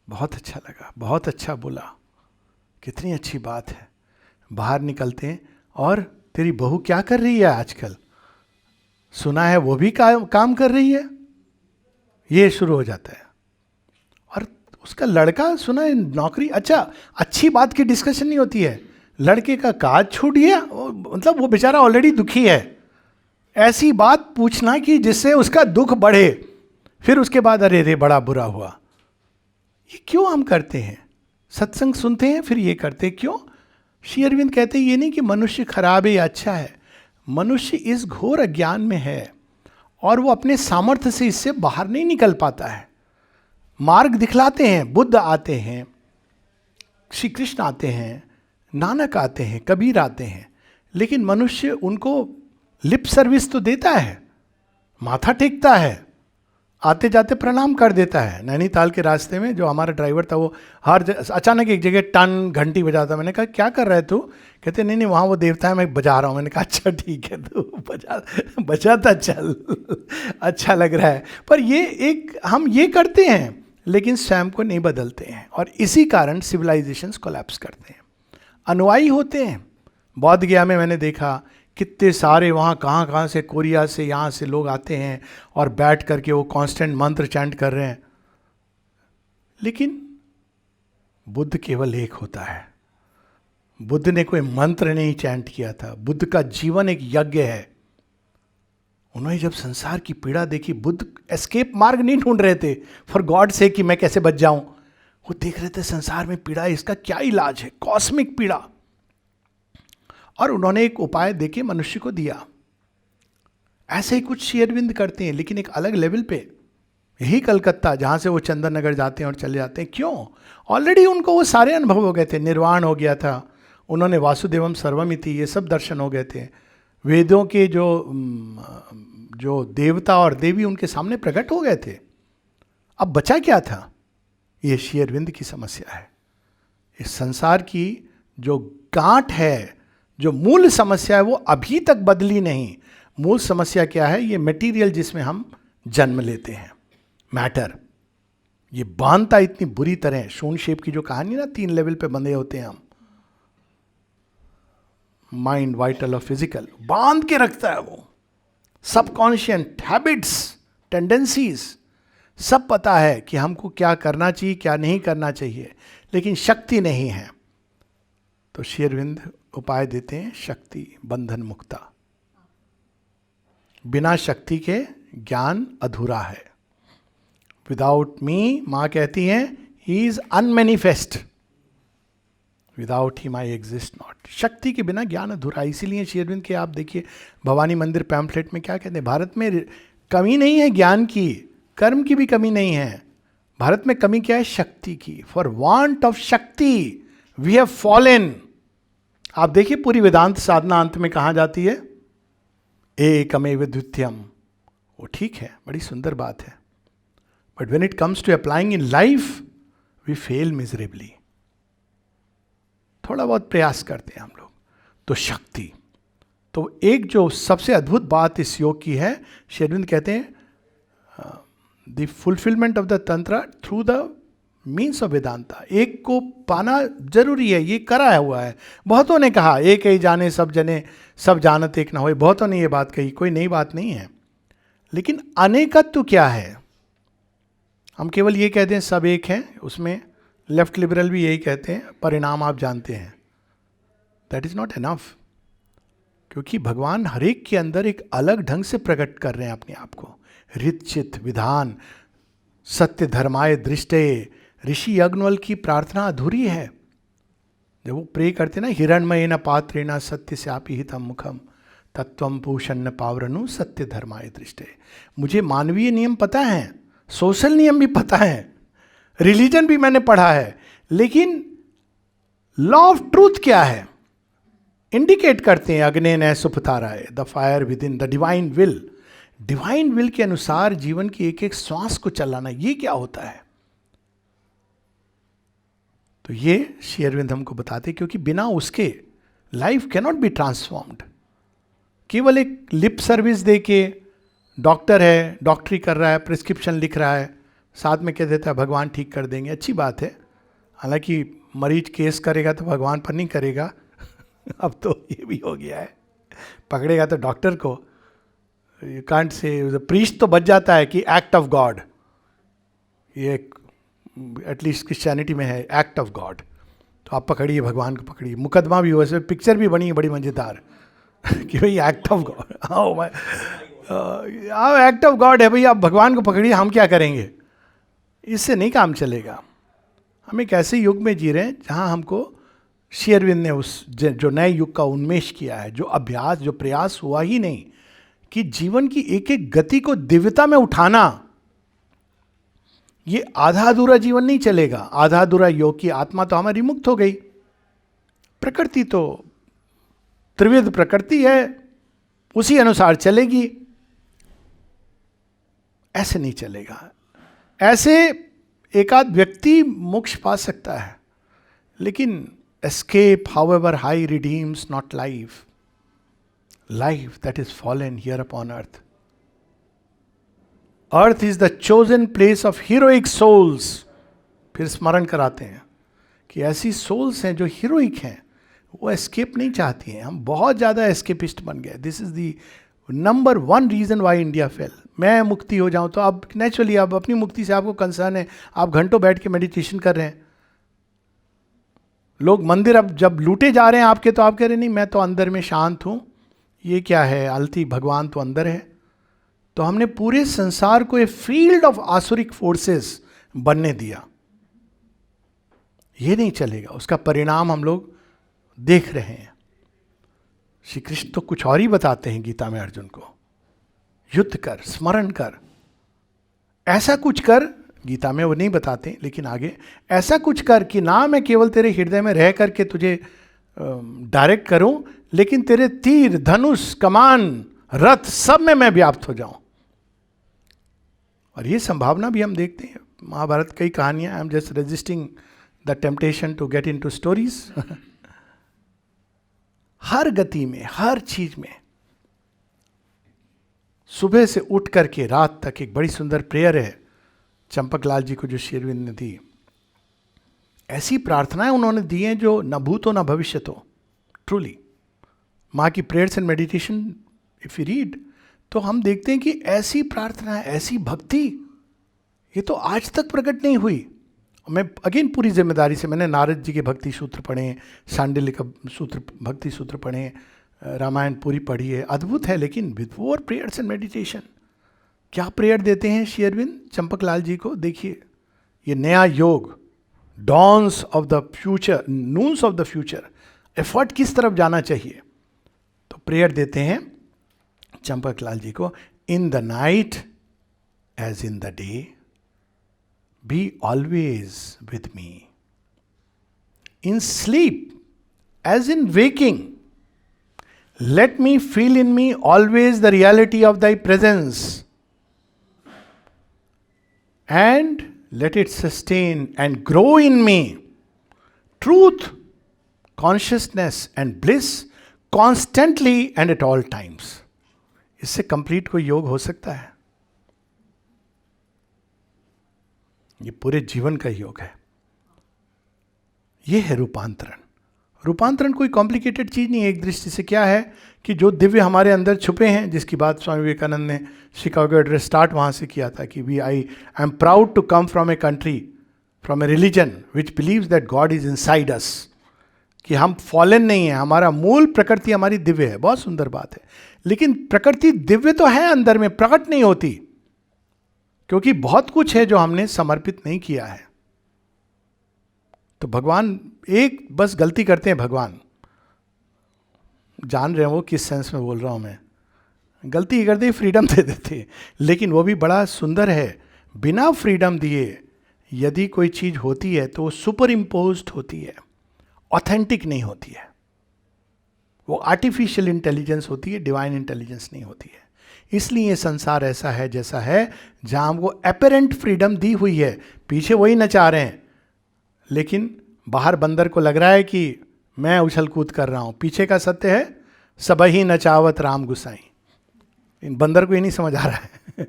Speaker 1: बहुत अच्छा लगा, बहुत अच्छा बोला, कितनी अच्छी बात है। बाहर निकलते हैं और तेरी बहू क्या कर रही है आजकल? सुना है वो भी काम कर रही है, ये शुरू हो जाता है। और उसका लड़का सुना है नौकरी, अच्छा, अच्छी बात की डिस्कशन नहीं होती है। लड़के का काज छूट गया, मतलब वो बेचारा ऑलरेडी दुखी है, ऐसी बात पूछना कि जिससे उसका दुख बढ़े, फिर उसके बाद अरे रे बड़ा बुरा हुआ। ये क्यों हम करते हैं? सत्संग सुनते हैं फिर ये करते हैं, क्यों? श्री अरविंद कहते हैं ये नहीं कि मनुष्य खराब है या अच्छा है, मनुष्य इस घोर अज्ञान में है और वो अपने सामर्थ्य से इससे बाहर नहीं निकल पाता है। मार्ग दिखलाते हैं, बुद्ध आते हैं, श्री कृष्ण आते हैं, नानक आते हैं, कबीर आते हैं, लेकिन मनुष्य उनको लिप सर्विस तो देता है, माथा टेकता है, आते जाते प्रणाम कर देता है। नैनीताल के रास्ते में जो हमारा ड्राइवर था वो अचानक एक जगह टन घंटी बजाता। मैंने कहा क्या कर रहा है तू? कहते नहीं वहाँ वो देवता है, मैं बजा रहा हूँ। मैंने कहा अच्छा ठीक है, तू बजाता चल, अच्छा लग रहा है। पर ये एक हम ये करते हैं लेकिन स्वयं को नहीं बदलते हैं, और इसी कारण सिविलाइजेशंस कोलैप्स करते हैं। अनुयायी होते हैं। बौद्ध गया में मैंने देखा कितने सारे वहाँ कहाँ से, कोरिया से, यहाँ से लोग आते हैं और बैठ करके वो कांस्टेंट मंत्र चैंट कर रहे हैं। लेकिन बुद्ध केवल एक होता है, बुद्ध ने कोई मंत्र नहीं चैंट किया था, बुद्ध का जीवन एक यज्ञ है। उन्होंने जब संसार की पीड़ा देखी, बुद्ध एस्केप मार्ग नहीं ढूंढ रहे थे फॉर गॉड से कि मैं कैसे बच जाऊं, वो देख रहे थे संसार में पीड़ा है, इसका क्या इलाज है, कॉस्मिक पीड़ा। और उन्होंने एक उपाय देके मनुष्य को दिया। ऐसे ही कुछ श्री अरविंद करते हैं, लेकिन एक अलग लेवल पे। यही कलकत्ता जहां से वो चंदन नगर जाते हैं और चले जाते हैं, क्यों? ऑलरेडी उनको वो सारे अनुभव हो गए थे, निर्वाण हो गया था, उन्होंने वासुदेवम सर्वमिति ये सब दर्शन हो गए थे, वेदों के जो देवता और देवी उनके सामने प्रकट हो गए थे। अब बचा क्या था? ये श्री अरविंद की समस्या है। इस संसार की जो गांठ है, जो मूल समस्या है, वो अभी तक बदली नहीं। मूल समस्या क्या है? ये मटेरियल जिसमें हम जन्म लेते हैं, मैटर, ये बांधता इतनी बुरी तरह। शून शेप की जो कहानी ना, 3 लेवल पे बंधे होते हैं हम, माइंड, वाइटल और फिजिकल, बांध के रखता है वो। सबकॉन्शियस हैबिट्स, टेंडेंसीज, सब पता है कि हमको क्या करना चाहिए, क्या नहीं करना चाहिए, लेकिन शक्ति नहीं है। तो श्री अरविंद उपाय देते हैं, शक्ति, बंधन मुक्ता। बिना शक्ति के ज्ञान अधूरा है। विदाउट मी, माँ कहती हैं, he is unmanifest, without him I exist not. शक्ति के बिना ज्ञान अधूरा है। इसीलिए श्री अरविंद के आप देखिए भवानी मंदिर पैम्फलेट में क्या कहते हैं, भारत में कमी नहीं है ज्ञान की, कर्म की भी कमी नहीं है। भारत में कमी क्या है? शक्ति की। फॉर वांट ऑफ शक्ति वी हैव फॉलन। आप देखिए पूरी वेदांत साधना अंत में कहाँ जाती है? एकमेव द्वितीयम। वो ठीक है, बड़ी सुंदर बात है, but when it comes to applying in life we fail miserably. थोड़ा बहुत प्रयास करते हैं हम लोग। तो शक्ति, तो एक जो सबसे अद्भुत बात इस योग की है, श्री अरविंद कहते हैं द फुलफिलमेंट ऑफ द तंत्र through the means of Vedanta. एक को पाना जरूरी है, ये करा हुआ है। बहुतों ने कहा एक ही जाने सब जने, सब जानत एक ना होए, बहुतों ने ये बात कही, कोई नई बात नहीं है। लेकिन अनेकत्व क्या है? हम केवल ये कहते हैं सब एक हैं, उसमें लेफ्ट लिबरल भी यही कहते हैं, परिणाम आप जानते हैं। दैट इज नॉट एनफ, क्योंकि भगवान हर एक के अंदर एक अलग ढंग से प्रकट कर रहे हैं अपने आप को। रित चित विधान, सत्य धर्माय दृष्टे। ऋषि यज्ञवल की प्रार्थना अधूरी है। जब वो प्रे करते ना, हिरणमय न पात्रेण सत्य स्यापि हितम मुखम तत्वम पूषण पावरनु सत्य धर्माय दृष्टे। मुझे मानवीय नियम पता है, सोशल नियम भी पता है, रिलीजन भी मैंने पढ़ा है, लेकिन लॉ ऑफ ट्रूथ क्या है? इंडिकेट करते हैं अग्ने न सुपताराय, the fire within, the divine will. Divine will के अनुसार जीवन की एक एक श्वास को चलाना, ये क्या होता है? तो ये श्री अरविंद हमको बताते, क्योंकि बिना उसके life can not be transformed. केवल एक लिप सर्विस दे के, डॉक्टर है, डॉक्टरी कर रहा है, प्रिस्क्रिप्शन लिख रहा है, साथ में कह देता है भगवान ठीक कर देंगे, अच्छी बात है। हालांकि मरीज केस करेगा तो भगवान पर नहीं करेगा अब तो ये भी हो गया है, पकड़ेगा तो डॉक्टर को। यू कांट से, प्रीस्ट तो बच जाता है कि एक्ट ऑफ गॉड, ये एटलीस्ट क्रिश्चियनिटी में है, एक्ट ऑफ गॉड। तो आप पकड़िए, भगवान को पकड़िए। मुकदमा भी हुआ, इसमें पिक्चर भी बनी है बड़ी मज़ेदार कि भाई एक्ट ऑफ गॉड, हाँ एक्ट ऑफ गॉड है भाई, आप भगवान को पकड़िए, हम क्या करेंगे? इससे नहीं काम चलेगा। हम एक ऐसे युग में जी रहे हैं जहाँ हमको श्री अरविंद ने उस जो नए युग का उन्मेष किया है, जो अभ्यास, जो प्रयास हुआ ही नहीं कि जीवन की एक एक गति को दिव्यता में उठाना। ये आधा अधूरा जीवन नहीं चलेगा। आधा अधूरा योग की आत्मा तो हमारी मुक्त हो गई, प्रकृति तो त्रिविध प्रकृति है, उसी अनुसार चलेगी। ऐसे नहीं चलेगा। ऐसे एकाध व्यक्ति मोक्ष पा सकता है, लेकिन escape however high redeems not life, life that is fallen here upon earth. Earth is the chosen place of heroic souls. फिर स्मरण कराते हैं कि ऐसी सोल्स हैं जो हीरोइक हैं, वो एस्केप नहीं चाहती हैं। हम बहुत ज़्यादा एस्केपिस्ट बन गए। This is the number 1 reason why India fail. मैं मुक्ति हो जाऊं तो अब नेचुरली, अब अपनी मुक्ति से आपको कंसर्न है, आप घंटों बैठ के मेडिटेशन कर रहे हैं, लोग मंदिर अब जब लूटे जा रहे हैं आपके, तो आप कह रहे नहीं मैं तो अंदर में शांत हूं, ये क्या है आलती, भगवान तो अंदर है। तो हमने पूरे संसार को एक फील्ड ऑफ आसुरिक फोर्सेस बनने दिया। ये नहीं चलेगा, उसका परिणाम हम लोग देख रहे हैं। श्री कृष्ण तो कुछ और ही बताते हैं गीता में अर्जुन को, युद्ध कर, स्मरण कर, ऐसा कुछ कर। गीता में वो नहीं बताते, लेकिन आगे ऐसा कुछ कर कि ना मैं केवल तेरे हृदय में रह करके तुझे डायरेक्ट करूं, लेकिन तेरे तीर, धनुष, कमान, रथ सब में मैं व्याप्त हो जाऊं। और ये संभावना भी हम देखते हैं महाभारत, कई कहानियां। I am just resisting the temptation to get into stories. हर गति में, हर चीज में, सुबह से उठ करके रात तक एक बड़ी सुंदर प्रेयर है चंपक लाल जी को जो श्री अरविंद ने दी। ऐसी प्रार्थनाएं उन्होंने दी हैं जो न भूत हो न भविष्य हो। ट्रूली माँ की prayers and meditation if you read, तो हम देखते हैं कि ऐसी प्रार्थना, ऐसी भक्ति, ये तो आज तक प्रकट नहीं हुई। मैं अगेन पूरी जिम्मेदारी से, मैंने नारद जी के भक्ति सूत्र पढ़े, सांडिल्य का सूत्र, भक्ति सूत्र पढ़े, रामायण पूरी पढ़ी है, अद्भुत है। लेकिन बिफोर प्रेयर्स एंड मेडिटेशन क्या प्रेयर देते हैं श्री अरविंद चंपक लाल जी को? देखिए, ये नया योग, dawns of the future, noons of the future, effort किस तरफ जाना चाहिए। तो प्रेयर देते हैं चंपक लाल जी को, in the night as in the day, be always with me, in sleep as in waking, let me feel in me always the reality of thy presence, and let it sustain and grow in me truth, consciousness and bliss constantly and at all times. इससे complete कोई योग हो सकता है? ये पूरे जीवन का योग है। ये है रूपांतरण। रूपांतरण कोई कॉम्प्लिकेटेड चीज नहीं है। एक दृष्टि से क्या है कि जो दिव्य हमारे अंदर छुपे हैं, जिसकी बात स्वामी विवेकानंद ने शिकागो एड्रेस स्टार्ट वहां से किया था कि I am proud to come from a country, from a religion which believes that God is inside us, कि हम फॉलन नहीं है, हमारा मूल प्रकृति हमारी दिव्य है। बहुत सुंदर बात है। लेकिन प्रकृति दिव्य तो है, अंदर में प्रकट नहीं होती, क्योंकि बहुत कुछ है जो हमने समर्पित नहीं किया है। तो भगवान एक बस गलती करते हैं, भगवान जान रहे हैं वो किस सेंस में बोल रहा हूं मैं, गलती ही करते, फ्रीडम दे देते, लेकिन वो भी बड़ा सुंदर है। बिना फ्रीडम दिए यदि कोई चीज होती है तो वो सुपर इम्पोज्ड होती है, ऑथेंटिक नहीं होती है। वो आर्टिफिशियल इंटेलिजेंस होती है, डिवाइन इंटेलिजेंस नहीं होती है। इसलिए ये संसार ऐसा है जैसा है, जहां हमको अपेरेंट फ्रीडम दी हुई है, पीछे वही नचा रहे हैं, लेकिन बाहर बंदर को लग रहा है कि मैं उछल कूद कर रहा हूं। पीछे का सत्य है, सबही नचावत राम गुसाई। इन बंदर को ये नहीं समझ आ रहा है।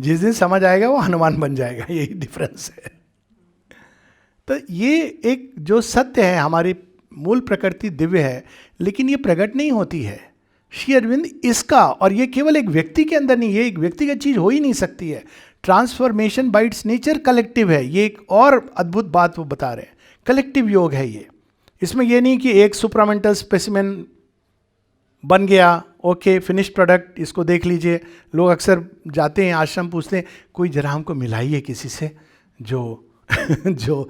Speaker 1: जिस दिन समझ आएगा वो हनुमान बन जाएगा, यही डिफरेंस है। तो ये एक जो सत्य है, हमारी मूल प्रकृति दिव्य है, लेकिन ये प्रकट नहीं होती है। श्री अरविंद इसका, और ये केवल एक व्यक्ति के अंदर नहीं, ये एक व्यक्तिगत चीज हो ही नहीं सकती है। Transformation bye it's nature collective है। ये एक और अद्भुत बात वो बता रहे हैं, कलेक्टिव योग है ये। इसमें ये नहीं कि एक सुप्रामेंटल स्पेसिमेन बन गया, ओके फिनिश्ड प्रोडक्ट, इसको देख लीजिए। लोग अक्सर जाते हैं आश्रम, पूछते हैं कोई जरा हमको मिलाइए किसी से जो जो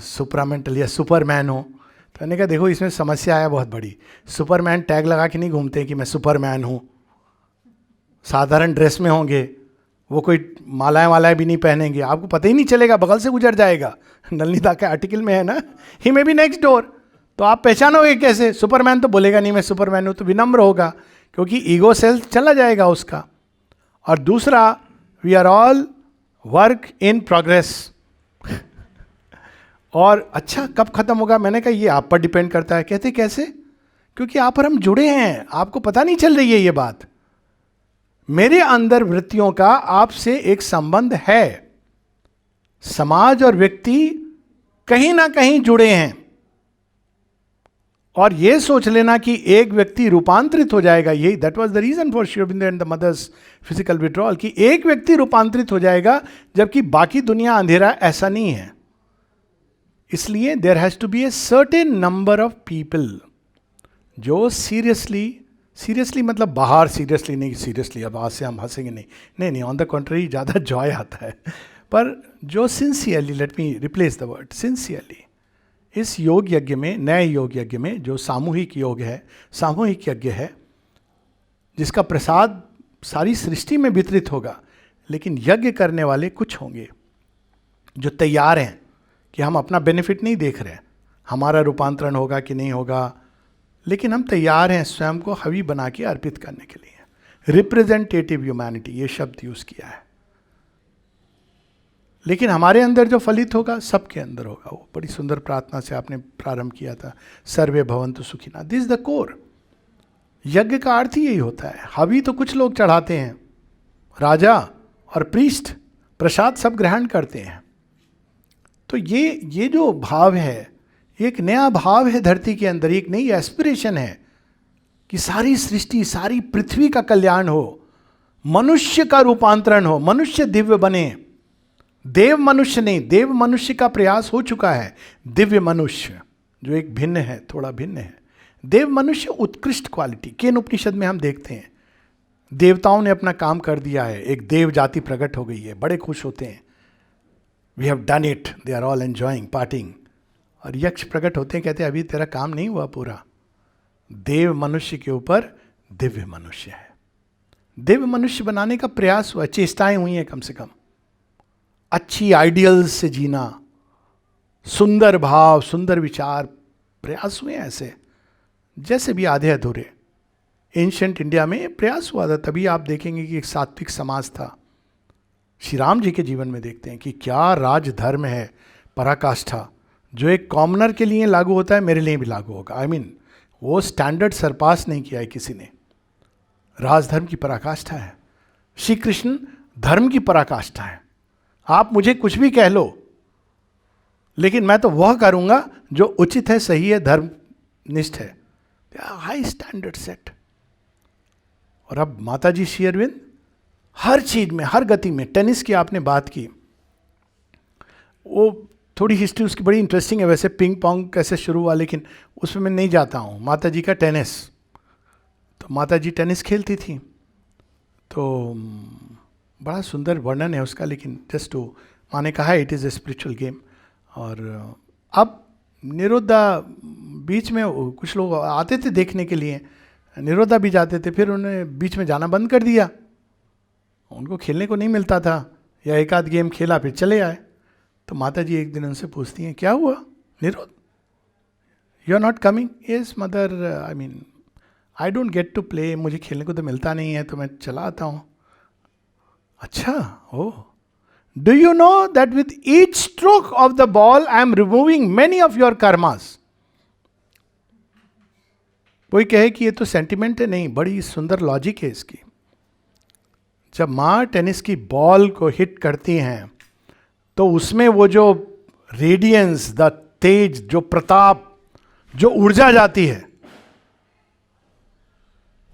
Speaker 1: सुप्रामेंटल या सुपरमैन हो। तो मैंने कहा देखो इसमें समस्या है बहुत बड़ी। सुपरमैन टैग लगा के नहीं घूमते कि मैं सुपरमैन हूँ, साधारण ड्रेस में होंगे, वो कोई मालाएं वालाएं भी नहीं पहनेंगे, आपको पता ही नहीं चलेगा, बगल से गुजर जाएगा। नलनीता के आर्टिकल में है ना, ही मे बी नेक्स्ट डोर। तो आप पहचानोगे कैसे? सुपरमैन तो बोलेगा नहीं मैं सुपरमैन हूं, तो विनम्र होगा, क्योंकि ईगो सेल्फ चला जाएगा उसका। और दूसरा, we are all work in progress. और अच्छा कब खत्म होगा? मैंने कहा ये आप पर डिपेंड करता है। कहते कैसे? क्योंकि आप और हम जुड़े हैं, आपको पता नहीं चल रही है ये बात। मेरे अंदर वृत्तियों का आपसे एक संबंध है। समाज और व्यक्ति कहीं ना कहीं जुड़े हैं, और ये सोच लेना कि एक व्यक्ति रूपांतरित हो जाएगा, यही that was the reason for Shri Arvind and the mother's physical withdrawal, कि एक व्यक्ति रूपांतरित हो जाएगा जबकि बाकी दुनिया अंधेरा, ऐसा नहीं है। इसलिए there has to be a certain number of people जो सीरियसली मतलब बाहर सीरियसली नहीं, सीरियसली अब आज से हम हंसेंगे नहीं, ऑन द कॉन्ट्ररी ज़्यादा जॉय आता है, पर जो sincerely, let me replace the word sincerely, इस योग यज्ञ में, नए योग यज्ञ में जो सामूहिक योग है, सामूहिक यज्ञ है, जिसका प्रसाद सारी सृष्टि में वितरित होगा, लेकिन यज्ञ करने वाले कुछ होंगे जो तैयार हैं कि हम अपना बेनिफिट नहीं देख रहे हैं, हमारा रूपांतरण होगा कि नहीं होगा, लेकिन हम तैयार हैं स्वयं को हवी बना के अर्पित करने के लिए। रिप्रेजेंटेटिव ह्यूमैनिटी, ये शब्द यूज किया है। लेकिन हमारे अंदर जो फलित होगा सबके अंदर होगा। वो बड़ी सुंदर प्रार्थना से आपने प्रारंभ किया था, सर्वे भवन्तु सुखिनः। This is the core. यज्ञ का अर्थ ही यही होता है। हवी तो कुछ लोग चढ़ाते हैं, राजा और प्रीस्ट प्रसाद सब ग्रहण करते हैं। तो ये जो भाव है, एक नया भाव है धरती के अंदर, एक नई एस्पिरेशन है कि सारी सृष्टि, सारी पृथ्वी का कल्याण हो, मनुष्य का रूपांतरण हो, मनुष्य दिव्य बने। देव मनुष्य नहीं, देव मनुष्य का प्रयास हो चुका है, दिव्य मनुष्य जो एक भिन्न है, थोड़ा भिन्न है। देव मनुष्य उत्कृष्ट क्वालिटी। केन उपनिषद में हम देखते हैं देवताओं ने अपना काम कर दिया है, एक देव जाति प्रकट हो गई है, बड़े खुश होते हैं, we have done it, they are all enjoying parting. और यक्ष प्रकट होते हैं, कहते हैं अभी तेरा काम नहीं हुआ पूरा। देव मनुष्य के ऊपर दिव्य मनुष्य है, दिव्य मनुष्य बनाने का प्रयास हुआ, चेष्टाएं हुई हैं कम से कम। अच्छी आइडियल्स से जीना, सुंदर भाव, सुंदर विचार, प्रयास हुए ऐसे, जैसे भी आधे अधूरे। एंशिएंट इंडिया में प्रयास हुआ था, तभी आप देखेंगे कि एक सात्विक समाज था। श्री राम जी के जीवन में देखते हैं कि क्या राजधर्म है, पराकाष्ठा, जो एक कॉमनर के लिए लागू होता है मेरे लिए भी लागू होगा। आई मीन वो स्टैंडर्ड सरपास नहीं किया है किसी ने। राजधर्म की पराकाष्ठा है। श्री कृष्ण धर्म की पराकाष्ठा है। आप मुझे कुछ भी कह लो, लेकिन मैं तो वह करूंगा जो उचित है, सही है, धर्मनिष्ठ है। High standard set. और अब माता जी श्री अरविंद हर चीज में, हर गति में, टेनिस की आपने बात की, वो थोड़ी हिस्ट्री उसकी बड़ी इंटरेस्टिंग है वैसे, पिंग पोंग कैसे शुरू हुआ, लेकिन उसमें मैं नहीं जाता हूँ। माता जी का टेनिस, तो माता जी टेनिस खेलती थी, तो बड़ा सुंदर वर्णन है उसका, लेकिन जस्ट टू, माँ ने कहा it is a spiritual game. और अब निरोधा बीच में कुछ लोग आते थे देखने के लिए, निरोधा भी जाते थे, फिर उन्हें बीच में जाना बंद कर दिया, उनको खेलने को नहीं मिलता था, या एक आध गेम खेला फिर चले आए। तो माता जी एक दिन उनसे पूछती हैं, क्या हुआ Nirodh, you are not coming? Yes mother, I mean I don't get to play, मुझे खेलने को तो मिलता नहीं है, तो मैं चला आता हूँ। अच्छा, oh, do you know that with each stroke of the ball I am removing many of your karmas. कोई कहे कि ये तो सेंटिमेंट है, नहीं, बड़ी सुंदर लॉजिक है इसकी। जब माँ टेनिस की बॉल को हिट करती हैं, तो उसमें वो जो रेडियंस, द तेज, जो प्रताप, जो ऊर्जा जाती है,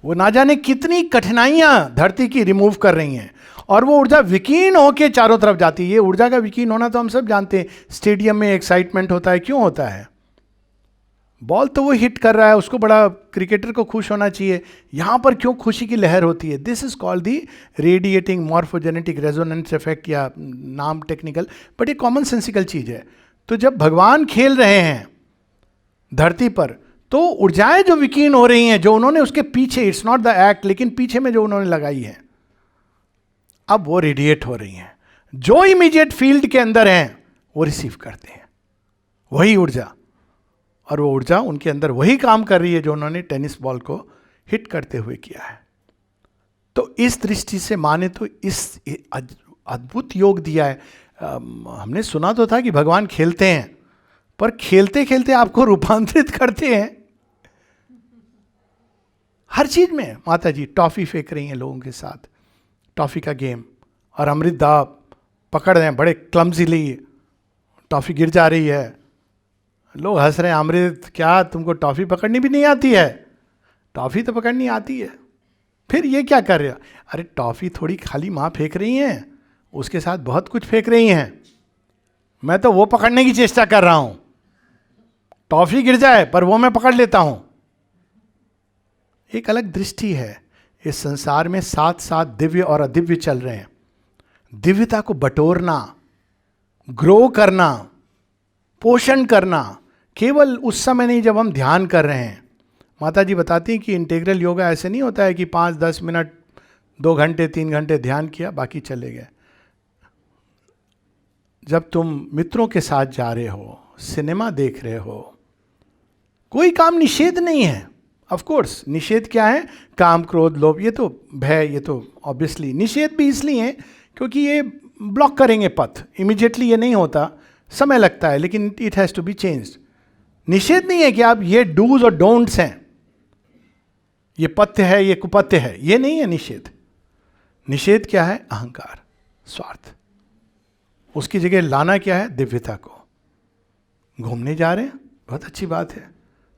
Speaker 1: वो ना जाने कितनी कठिनाइयां धरती की रिमूव कर रही हैं, और वो ऊर्जा विकीर्ण होके चारों तरफ जाती है। ये ऊर्जा का विकीर्ण होना तो हम सब जानते हैं, स्टेडियम में एक्साइटमेंट होता है, क्यों होता है? बॉल तो वो हिट कर रहा है, उसको बड़ा, क्रिकेटर को खुश होना चाहिए, यहां पर क्यों खुशी की लहर होती है? This is called the radiating morphogenetic resonance effect, या नाम टेक्निकल, बट ये कॉमन सेंसिकल चीज है। तो जब भगवान खेल रहे हैं धरती पर, तो ऊर्जाएं जो विकीर्ण हो रही हैं, जो उन्होंने उसके पीछे, इट्स नॉट द एक्ट, लेकिन पीछे में जो उन्होंने लगाई है, अब वो रेडिएट हो रही हैं। जो इमीडिएट फील्ड के अंदर हैं वो रिसीव करते हैं वही ऊर्जा, और वो ऊर्जा उनके अंदर वही काम कर रही है जो उन्होंने टेनिस बॉल को हिट करते हुए किया है। तो इस दृष्टि से माने तो इस अद्भुत योग दिया है। हमने सुना तो था कि भगवान खेलते हैं, पर खेलते खेलते आपको रूपांतरित करते हैं हर चीज में। माता जी टॉफी फेंक रही हैं लोगों के साथ, टॉफी का गेम, और अमृत दा पकड़ रहे हैं बड़े क्लमजीली, टॉफी गिर जा रही है, लोग हंस रहे हैं, अमृत क्या तुमको टॉफी पकड़नी भी नहीं आती है? टॉफी तो पकड़नी आती है, फिर ये क्या कर रहे हो? अरे टॉफी थोड़ी खाली माँ फेंक रही हैं, उसके साथ बहुत कुछ फेंक रही हैं, मैं तो वो पकड़ने की चेष्टा कर रहा हूँ। टॉफी गिर जाए पर वो मैं पकड़ लेता हूं। एक अलग दृष्टि है। इस संसार में साथ साथ दिव्य और अदिव्य चल रहे हैं। दिव्यता को बटोरना, ग्रो करना, पोषण करना केवल उस समय नहीं जब हम ध्यान कर रहे हैं। माता जी बताती हैं कि इंटीग्रल योगा ऐसे नहीं होता है कि 5-10 मिनट, 2 घंटे, 3 घंटे ध्यान किया, बाकी चले गए। जब तुम मित्रों के साथ जा रहे हो, सिनेमा देख रहे हो, कोई काम निषेध नहीं है। ऑफ कोर्स निषेध क्या है? काम, क्रोध, लोभ, ये तो भय, ये तो ऑब्वियसली निषेध भी इसलिए है क्योंकि ये ब्लॉक करेंगे पथ। इमीडिएटली ये नहीं होता, समय लगता है, लेकिन it has to be changed. निषेध नहीं है कि आप ये डूज और डोंट्स हैं, ये पथ्य है, ये कुपथ्य है, ये नहीं है निषेध। निषेध क्या है? अहंकार, स्वार्थ। उसकी जगह लाना क्या है? दिव्यता को। घूमने जा रहे हैं, बहुत अच्छी बात है।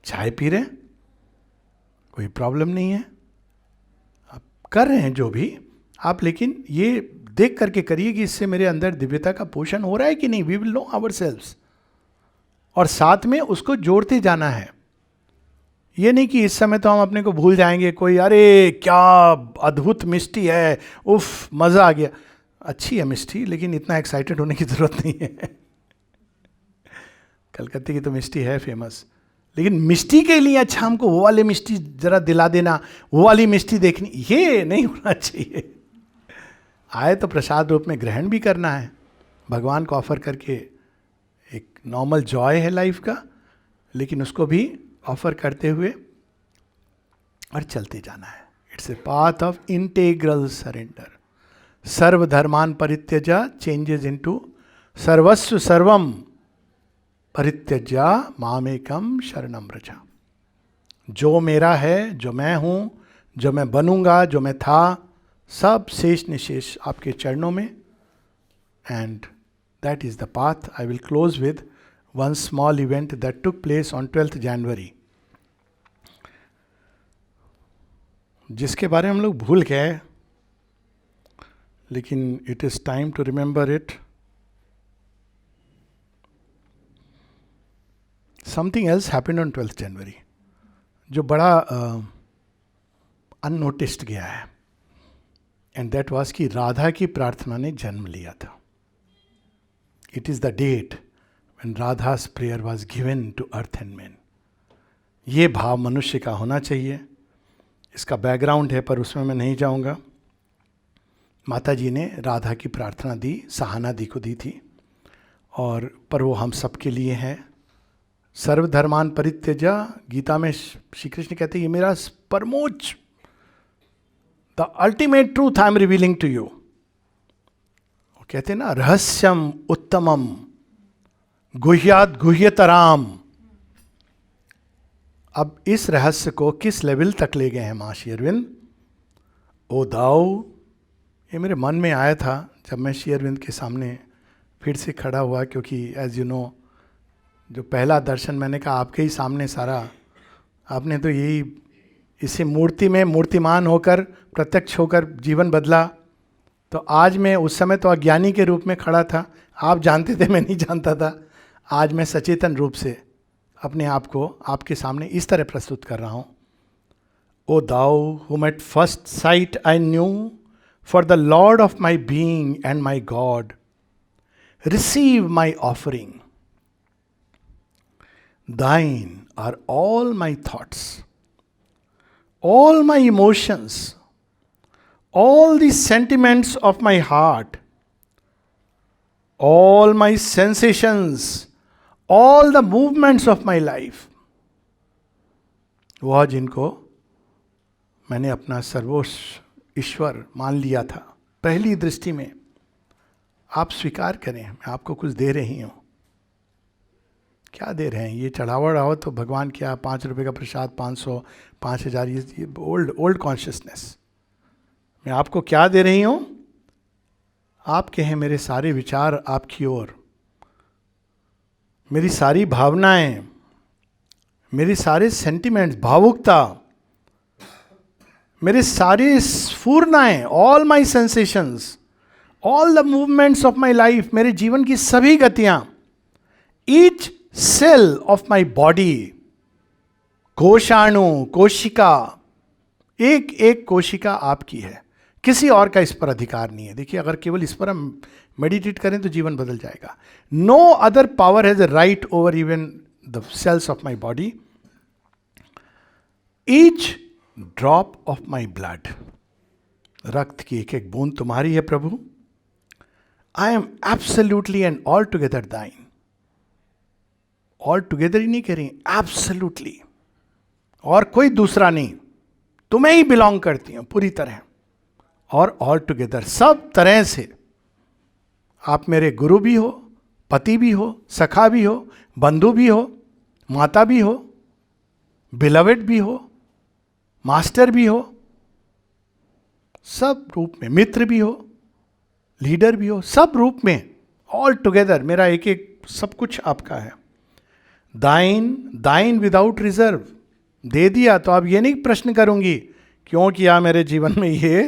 Speaker 1: चाय पी रहे हैं, कोई प्रॉब्लम नहीं है। आप कर रहे हैं जो भी आप, लेकिन ये देख करके करिए कि इससे मेरे अंदर दिव्यता का पोषण हो रहा है कि नहीं। We will know ourselves. और साथ में उसको जोड़ते जाना है। ये नहीं कि इस समय तो हम अपने को भूल जाएंगे। कोई अरे क्या अद्भुत मिष्टी है, उफ मजा आ गया। अच्छी है मिष्टी, लेकिन इतना एक्साइटेड होने की जरूरत नहीं है। कलकत्ते की तो मिष्टी है फेमस, लेकिन मिष्टी के लिए अच्छा हमको वो वाले मिष्टी जरा दिला देना, वो वाली मिष्टी देखनी, ये नहीं होना चाहिए। आए तो प्रसाद रूप में ग्रहण भी करना है, भगवान को ऑफर करके। एक नॉर्मल जॉय है लाइफ का, लेकिन उसको भी ऑफर करते हुए और चलते जाना है। It's a path of integral surrender. सर्वधर्मान परित्यज्य चेंजेस इनटू सर्वस्व सर्वम परित्यज्य मामेकम शरणम व्रज। जो मेरा है, जो मैं हूं, जो मैं बनूंगा, जो मैं था, सब शेष निशेष आपके चरणों में। And that is the path. I will close with one small event that took place on 12th January, जिसके बारे में हम लोग भूल गए, लेकिन it is time to remember it. Something else happened on 12th January जो बड़ा अननोटिस्ड गया है, एंड दैट वाज कि राधा की प्रार्थना ने जन्म लिया था। It is the date when Radha's prayer was given to earth and man. ये भाव मनुष्य का होना चाहिए। इसका बैकग्राउंड है, पर उसमें मैं नहीं जाऊंगा। माता जी ने राधा की प्रार्थना दी, सहाना दी को दी थी, और पर वो हम सबके लिए है। सर्वधर्मान परित्यज्य, गीता में श्री कृष्ण कहते हैं ये मेरा परमोच्च, the ultimate truth I am revealing to you. वो कहते हैं ना, रहस्यम उत्तमम गुह्यात गुह्यतराम। अब इस रहस्य को किस लेवल तक ले गए हैं मां श्री अरविंद? ओ दाऊ, ये मेरे मन में आया था जब मैं श्री अरविंद के सामने फिर से खड़ा हुआ, क्योंकि एज यू नो जो पहला दर्शन मैंने कहा आपके ही सामने सारा, आपने तो यही इसी मूर्ति में मूर्तिमान होकर, प्रत्यक्ष होकर जीवन बदला। तो आज मैं, उस समय तो अज्ञानी के रूप में खड़ा था, आप जानते थे मैं नहीं जानता था। आज मैं सचेतन रूप से अपने आप को आपके सामने इस तरह प्रस्तुत कर रहा हूँ। ओ दाउ whom at first sight I knew for the Lord of my being and my God, receive my offering. Thine are all my thoughts, all my emotions, all the sentiments of my heart, all my sensations, all the movements of my life. वह जिनको मैंने अपना सर्वोच्च ईश्वर मान लिया था पहली दृष्टि में, आप स्वीकार करें, मैं आपको कुछ दे रही हूँ। क्या दे रहे हैं? ये चढ़ावा हो तो भगवान क्या, 5 रुपये का प्रसाद, 500, 5000, ये ओल्ड कॉन्शियसनेस। मैं आपको क्या दे रही हूँ? आपके हैं मेरे सारे विचार आपकी ओर, मेरी सारी भावनाएं, मेरे सारे सेंटिमेंट्स, भावुकता, मेरे सारे स्फूर्णाएं, all my sensations, all the movements of my life, मेरे जीवन की सभी गतियां, each cell of my body, कोशाणु, कोशिका, एक एक कोशिका आपकी है, किसी और का इस पर अधिकार नहीं है. देखिए, अगर केवल इस पर हम मेडिटेट करें तो जीवन बदल जाएगा. No other power has a right over even the cells of my body. Each drop of my blood, रक्त की एक एक बूंद तुम्हारी है प्रभु. I am absolutely and all together thine. All together ही नहीं कह रही, एब्सोल्यूटली, और कोई दूसरा नहीं, तुम्हें ही बिलोंग करती हूं पूरी तरह. और ऑल टुगेदर, सब तरह से. आप मेरे गुरु भी हो, पति भी हो, सखा भी हो, बंधु भी हो, माता भी हो, बिलवेड भी हो, मास्टर भी हो, सब रूप में, मित्र भी हो, लीडर भी हो, सब रूप में, ऑल टुगेदर मेरा एक एक सब कुछ आपका है. दाइन, दाइन विदाउट रिजर्व, दे दिया तो अब ये नहीं प्रश्न करूंगी क्यों किया मेरे जीवन में ये,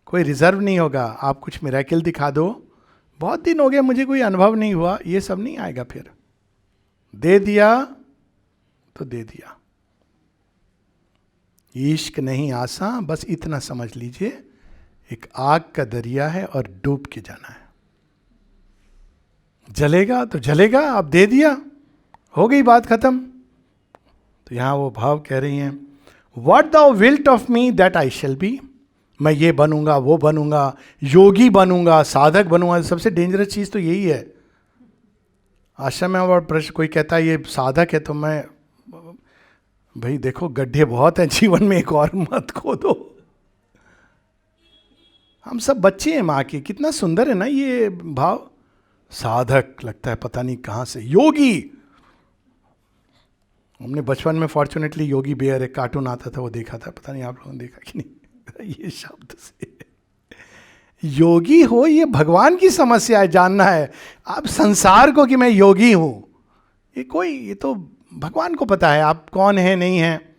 Speaker 1: कोई रिजर्व नहीं होगा. आप कुछ मिरेकल दिखा दो, बहुत दिन हो गए मुझे कोई अनुभव नहीं हुआ, ये सब नहीं आएगा. फिर दे दिया तो दे दिया. इश्क नहीं आसा, बस इतना समझ लीजिए, एक आग का दरिया है और डूब के जाना है. जलेगा तो जलेगा, अब दे दिया, हो गई बात खत्म. तो यहां वो भाव कह रही हैं, what thou wilt of me that I shall be. मैं ये बनूंगा, वो बनूंगा, योगी बनूंगा, साधक बनूंगा. सबसे डेंजरस चीज तो यही है. आश्रम में और प्रश्न कोई कहता है ये साधक है, तो मैं, भाई देखो गड्ढे बहुत हैं जीवन में, एक और मत खोदो. हम सब बच्चे हैं माँ के. कितना सुंदर है ना ये भाव. साधक लगता है पता नहीं कहां से, योगी. हमने बचपन में फॉर्चुनेटली योगी बेयर एक कार्टून आता था, वो देखा था, पता नहीं आप लोगों ने देखा कि नहीं. ये शब्द से योगी हो, ये भगवान की समस्या है, जानना है. आप संसार को कि मैं योगी हूं, ये तो भगवान को पता है आप कौन है नहीं है.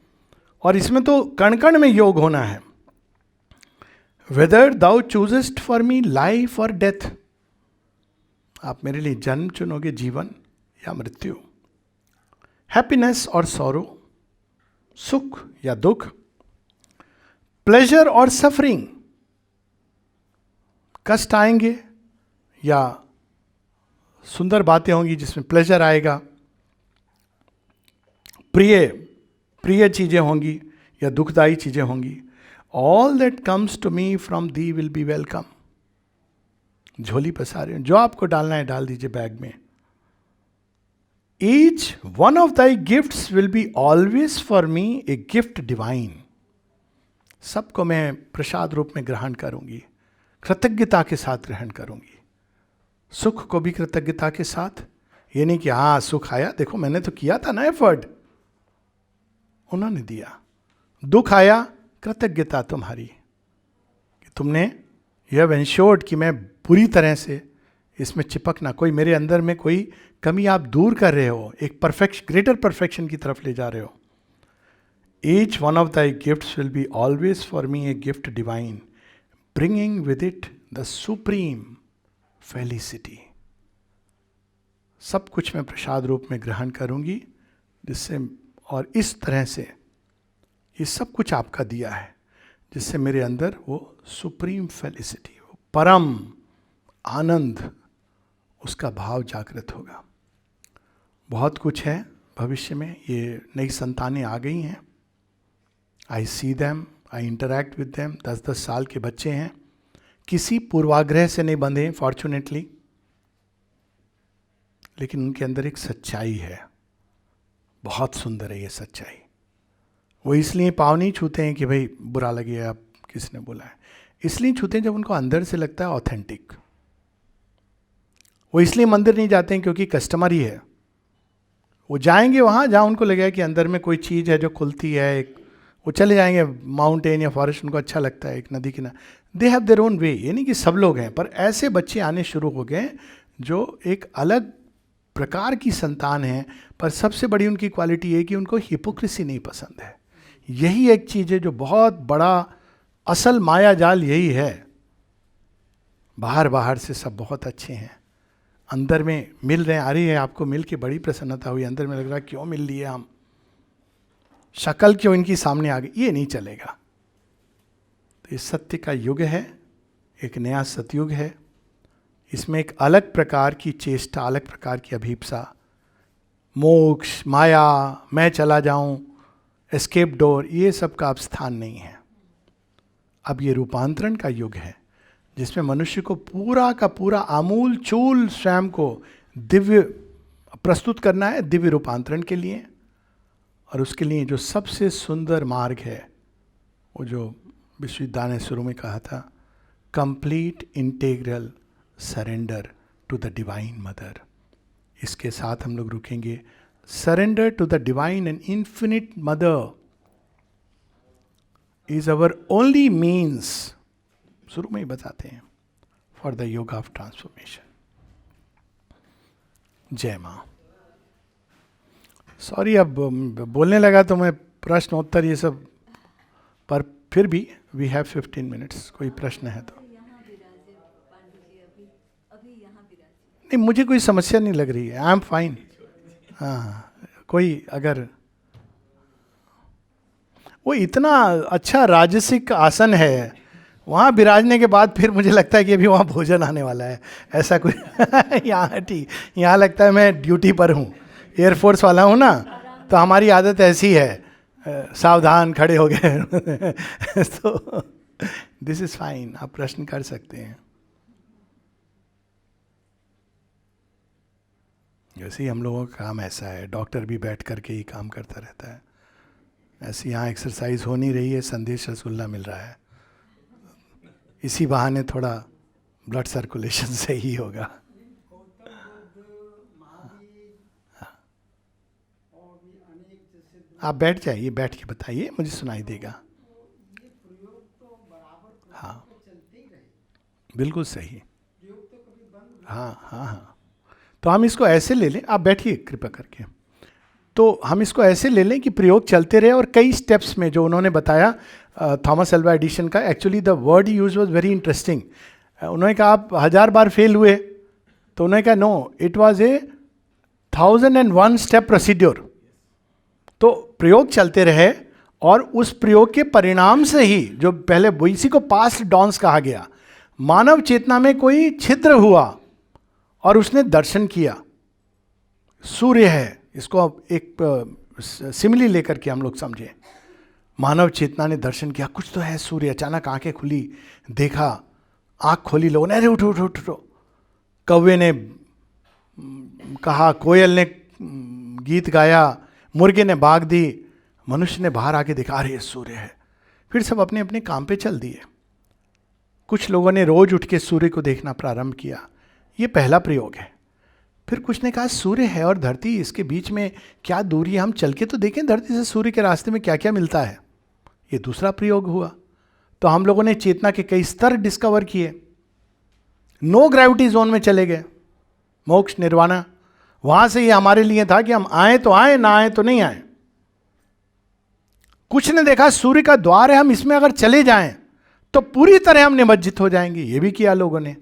Speaker 1: और इसमें तो कण कण में योग होना है. Whether thou choosest for me life और डेथ, आप मेरे लिए जन्म चुनोगे, जीवन या मृत्यु, हैप्पीनेस और सॉरो, सुख या दुख, प्लेजर और सफरिंग, कष्ट आएंगे या सुंदर बातें होंगी जिसमें प्लेजर आएगा, प्रिय चीजें होंगी या दुखदायी चीजें होंगी. All that comes to me from thee will be welcome. झोली पसारे, जो आपको डालना है डाल दीजिए बैग में. Each one of thy gifts will be always for me a gift divine. सबको मैं प्रसाद रूप में ग्रहण करूंगी, कृतज्ञता के साथ ग्रहण करूंगी. सुख को भी कृतज्ञता के साथ. ये नहीं कि हाँ सुख आया, देखो मैंने तो किया था ना एफर्ट, उन्होंने दिया. दुख आया, कृतज्ञता तुम्हारी कि तुमने यह हैव एंश्योर्ड कि मैं पूरी तरह से इसमें चिपक ना, कोई मेरे अंदर में कोई कमी आप दूर कर रहे हो, एक ग्रेटर परफेक्शन की तरफ ले जा रहे हो. Each one of thy gifts will be always for me a gift divine, bringing with it the supreme felicity. सब कुछ मैं प्रसाद रूप में ग्रहण करूंगी, जिससे, और इस तरह से ये सब कुछ आपका दिया है, जिससे मेरे अंदर वो सुप्रीम फेलिसिटी, वो परम आनंद, उसका भाव जागृत होगा. बहुत कुछ है भविष्य में. ये नई संतानें आ गई हैं, I see them, I interact with them. 10-10 साल के बच्चे हैं, किसी पूर्वाग्रह से नहीं बंधे फॉर्चुनेटली, लेकिन उनके अंदर एक सच्चाई है, बहुत सुंदर है ये सच्चाई. वो इसलिए पाँव नहीं छूते हैं कि भाई बुरा लगे आप किसने बोला है, इसलिए छूते हैं जब उनको अंदर से लगता है ऑथेंटिक. वो इसलिए मंदिर नहीं जाते हैं क्योंकि कस्टमर ही है. वो जाएंगे वहाँ जहाँ उनको लगेगा कि अंदर में कोई चीज़ है जो खुलती है, वो चले जाएंगे माउंटेन या फॉरेस्ट, उनको अच्छा लगता है, एक नदी किनारे. They have their own way. ये नहीं कि सब लोग हैं, पर ऐसे बच्चे आने शुरू हो गए जो एक अलग प्रकार की संतान है. पर सबसे बड़ी उनकी क्वालिटी है कि उनको हिपोक्रेसी नहीं पसंद है. यही एक चीज़ है जो बहुत बड़ा असल माया जाल यही है. बाहर से सब बहुत अच्छे हैं, अंदर में मिल रहे हैं, अरे है आपको मिल के बड़ी प्रसन्नता हुई, अंदर में लग रहा है क्यों मिल लिए हम, शक्ल क्यों इनकी सामने आ गई, ये नहीं चलेगा। तो ये सत्य का युग है, एक नया सतयुग है। इसमें एक अलग प्रकार की चेष्टा, अलग प्रकार की अभीप्सा, मोक्ष, माया, मैं चला जाऊं, एस्केप डोर, ये सब का अब स्थान नहीं है। अब ये रूपांतरण का युग है, जिसमें मनुष्य को पूरा का पूरा आमूल चूल स्वयं को दिव्य प्रस्तुत करना है, दिव्य रूपांतरण के लिए। और उसके लिए जो सबसे सुंदर मार्ग है, वो जो विश्वविद्या ने शुरू में कहा था, complete integral surrender to the divine mother. इसके साथ हम लोग रुकेंगे। Surrender to the divine and infinite mother is our only means, शुरू में ही बताते हैं, for the yoga of transformation. जय मां। सॉरी अब बोलने लगा तो मैं प्रश्न उत्तर ये सब, पर फिर भी वी हैव 15 मिनट्स, कोई प्रश्न है तो। नहीं, मुझे कोई समस्या नहीं लग रही है, आई एम फाइन। हाँ, कोई अगर वो इतना अच्छा राजसिक आसन है, वहाँ विराजने के बाद फिर मुझे लगता है कि अभी वहाँ भोजन आने वाला है, ऐसा कोई यहाँ ठीक, यहाँ लगता है मैं ड्यूटी पर हूँ, एयरफोर्स वाला हूँ ना, तो हमारी आदत ऐसी है, सावधान खड़े हो गए। तो दिस इज फाइन, आप प्रश्न कर सकते हैं। वैसे ही हम लोगों का काम ऐसा है, डॉक्टर भी बैठ करके ही काम करता रहता है, ऐसे यहाँ एक्सरसाइज हो नहीं रही है, संदेश रसगुल्ला मिल रहा है, इसी बहाने थोड़ा ब्लड सर्कुलेशन सही होगा। आप बैठ जाइए, बैठ के बताइए, मुझे सुनाई देगा। हाँ बिल्कुल सही। हाँ हाँ हाँ, तो हम इसको ऐसे ले लें, आप बैठिए कृपा करके। तो हम इसको ऐसे ले लें कि प्रयोग चलते रहे, और कई स्टेप्स में जो उन्होंने बताया, थॉमस अल्वा एडिशन का, actually the word use was very interesting. उन्होंने कहा आप 1000 बार फेल हुए, तो उन्होंने कहा no, it was a 1001 step procedure. तो प्रयोग चलते रहे, और उस प्रयोग के परिणाम से ही, जो पहले इसी को पास्ट डॉन्स कहा गया, मानव चेतना में कोई छिद्र हुआ और उसने दर्शन किया। सूर्य है, इसको अब एक सिमिली लेकर के हम लोग समझे, मानव चेतना ने दर्शन किया, कुछ तो है सूर्य। अचानक आंखें खुली, देखा, आंख खोली, लोगों ने अरे उठो उठो उठो, कौवे ने कहा, कोयल ने गीत गाया, मुर्गे ने बाग दी, मनुष्य ने बाहर आके देखा, अरे ये सूर्य है। फिर सब अपने अपने काम पे चल दिए। कुछ लोगों ने रोज उठ के सूर्य को देखना प्रारंभ किया, ये पहला प्रयोग है। फिर कुछ ने कहा सूर्य है और धरती, इसके बीच में क्या दूरी है, हम चल के तो देखें धरती से सूर्य के रास्ते में क्या क्या मिलता है, ये दूसरा प्रयोग हुआ। तो हम लोगों ने चेतना के कई स्तर डिस्कवर किए, नो ग्रेविटी जोन में चले गए, मोक्ष निर्वाणा। वहां से ये हमारे लिए था कि हम आए तो आए, ना आए तो नहीं आए। कुछ ने देखा सूर्य का द्वार है, हम इसमें अगर चले जाएं तो पूरी तरह हम निमज्जित हो जाएंगे, ये भी किया लोगों ने।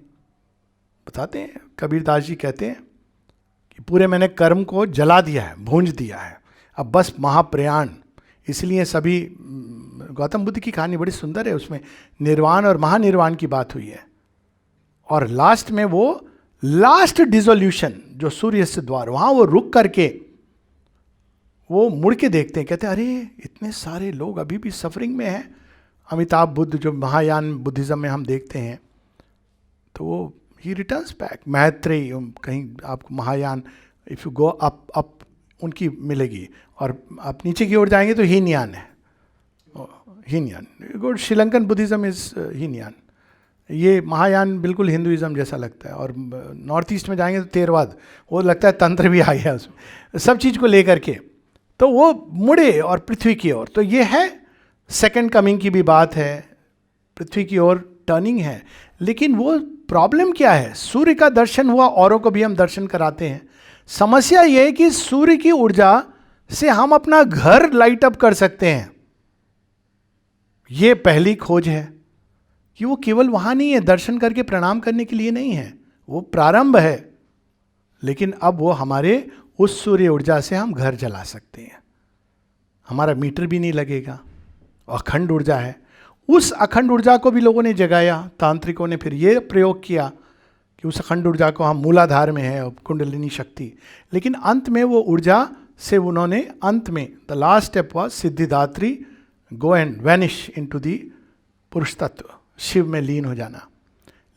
Speaker 1: बताते हैं, कबीरदास जी कहते हैं कि पूरे मैंने कर्म को जला दिया है, भूंज दिया है, अब बस महाप्रयाण। इसलिए सभी, गौतम बुद्ध की कहानी बड़ी सुंदर है, उसमें निर्वाण और महानिर्वाण की बात हुई है, और लास्ट में वो लास्ट डिसोल्यूशन जो सूर्य से द्वार, वहां वो रुक करके वो मुड़ के देखते हैं, कहते हैं अरे इतने सारे लोग अभी भी सफरिंग में हैं। अमिताभ बुद्ध जो महायान बुद्धिज्म में हम देखते हैं, तो वो ही रिटर्न्स बैक। मैत्रेय, कहीं आपको Mahayana, if you go up up उनकी मिलेगी, और आप नीचे की ओर जाएंगे तो हीनयान है, Hinayana. Good, Sri Lankan Buddhism is Hinayana. ये महायान बिल्कुल हिंदुइज्म जैसा लगता है, और नॉर्थ ईस्ट में जाएंगे तो थेरवाद, वो लगता है तंत्र भी आ गया उसमें, सब चीज़ को लेकर के। तो वो मुड़े और पृथ्वी की ओर, तो ये है सेकंड कमिंग की भी बात है, पृथ्वी की ओर टर्निंग है। लेकिन वो प्रॉब्लम क्या है, सूर्य का दर्शन हुआ, औरों को भी हम दर्शन कराते हैं। समस्या ये है कि सूर्य की ऊर्जा से हम अपना घर लाइट अप कर सकते हैं। ये पहली खोज है कि वो केवल वहां नहीं है, दर्शन करके प्रणाम करने के लिए नहीं है, वो प्रारंभ है, लेकिन अब वो हमारे उस सूर्य ऊर्जा से हम घर जला सकते हैं, हमारा मीटर भी नहीं लगेगा, अखंड ऊर्जा है। उस अखंड ऊर्जा को भी लोगों ने जगाया, तांत्रिकों ने फिर ये प्रयोग किया कि उस अखंड ऊर्जा को हम मूलाधार में है कुंडलिनी शक्ति, लेकिन अंत में वो ऊर्जा से उन्होंने अंत में the last step was Siddhidatri, go and vanish into the पुरुष तत्व, शिव में लीन हो जाना।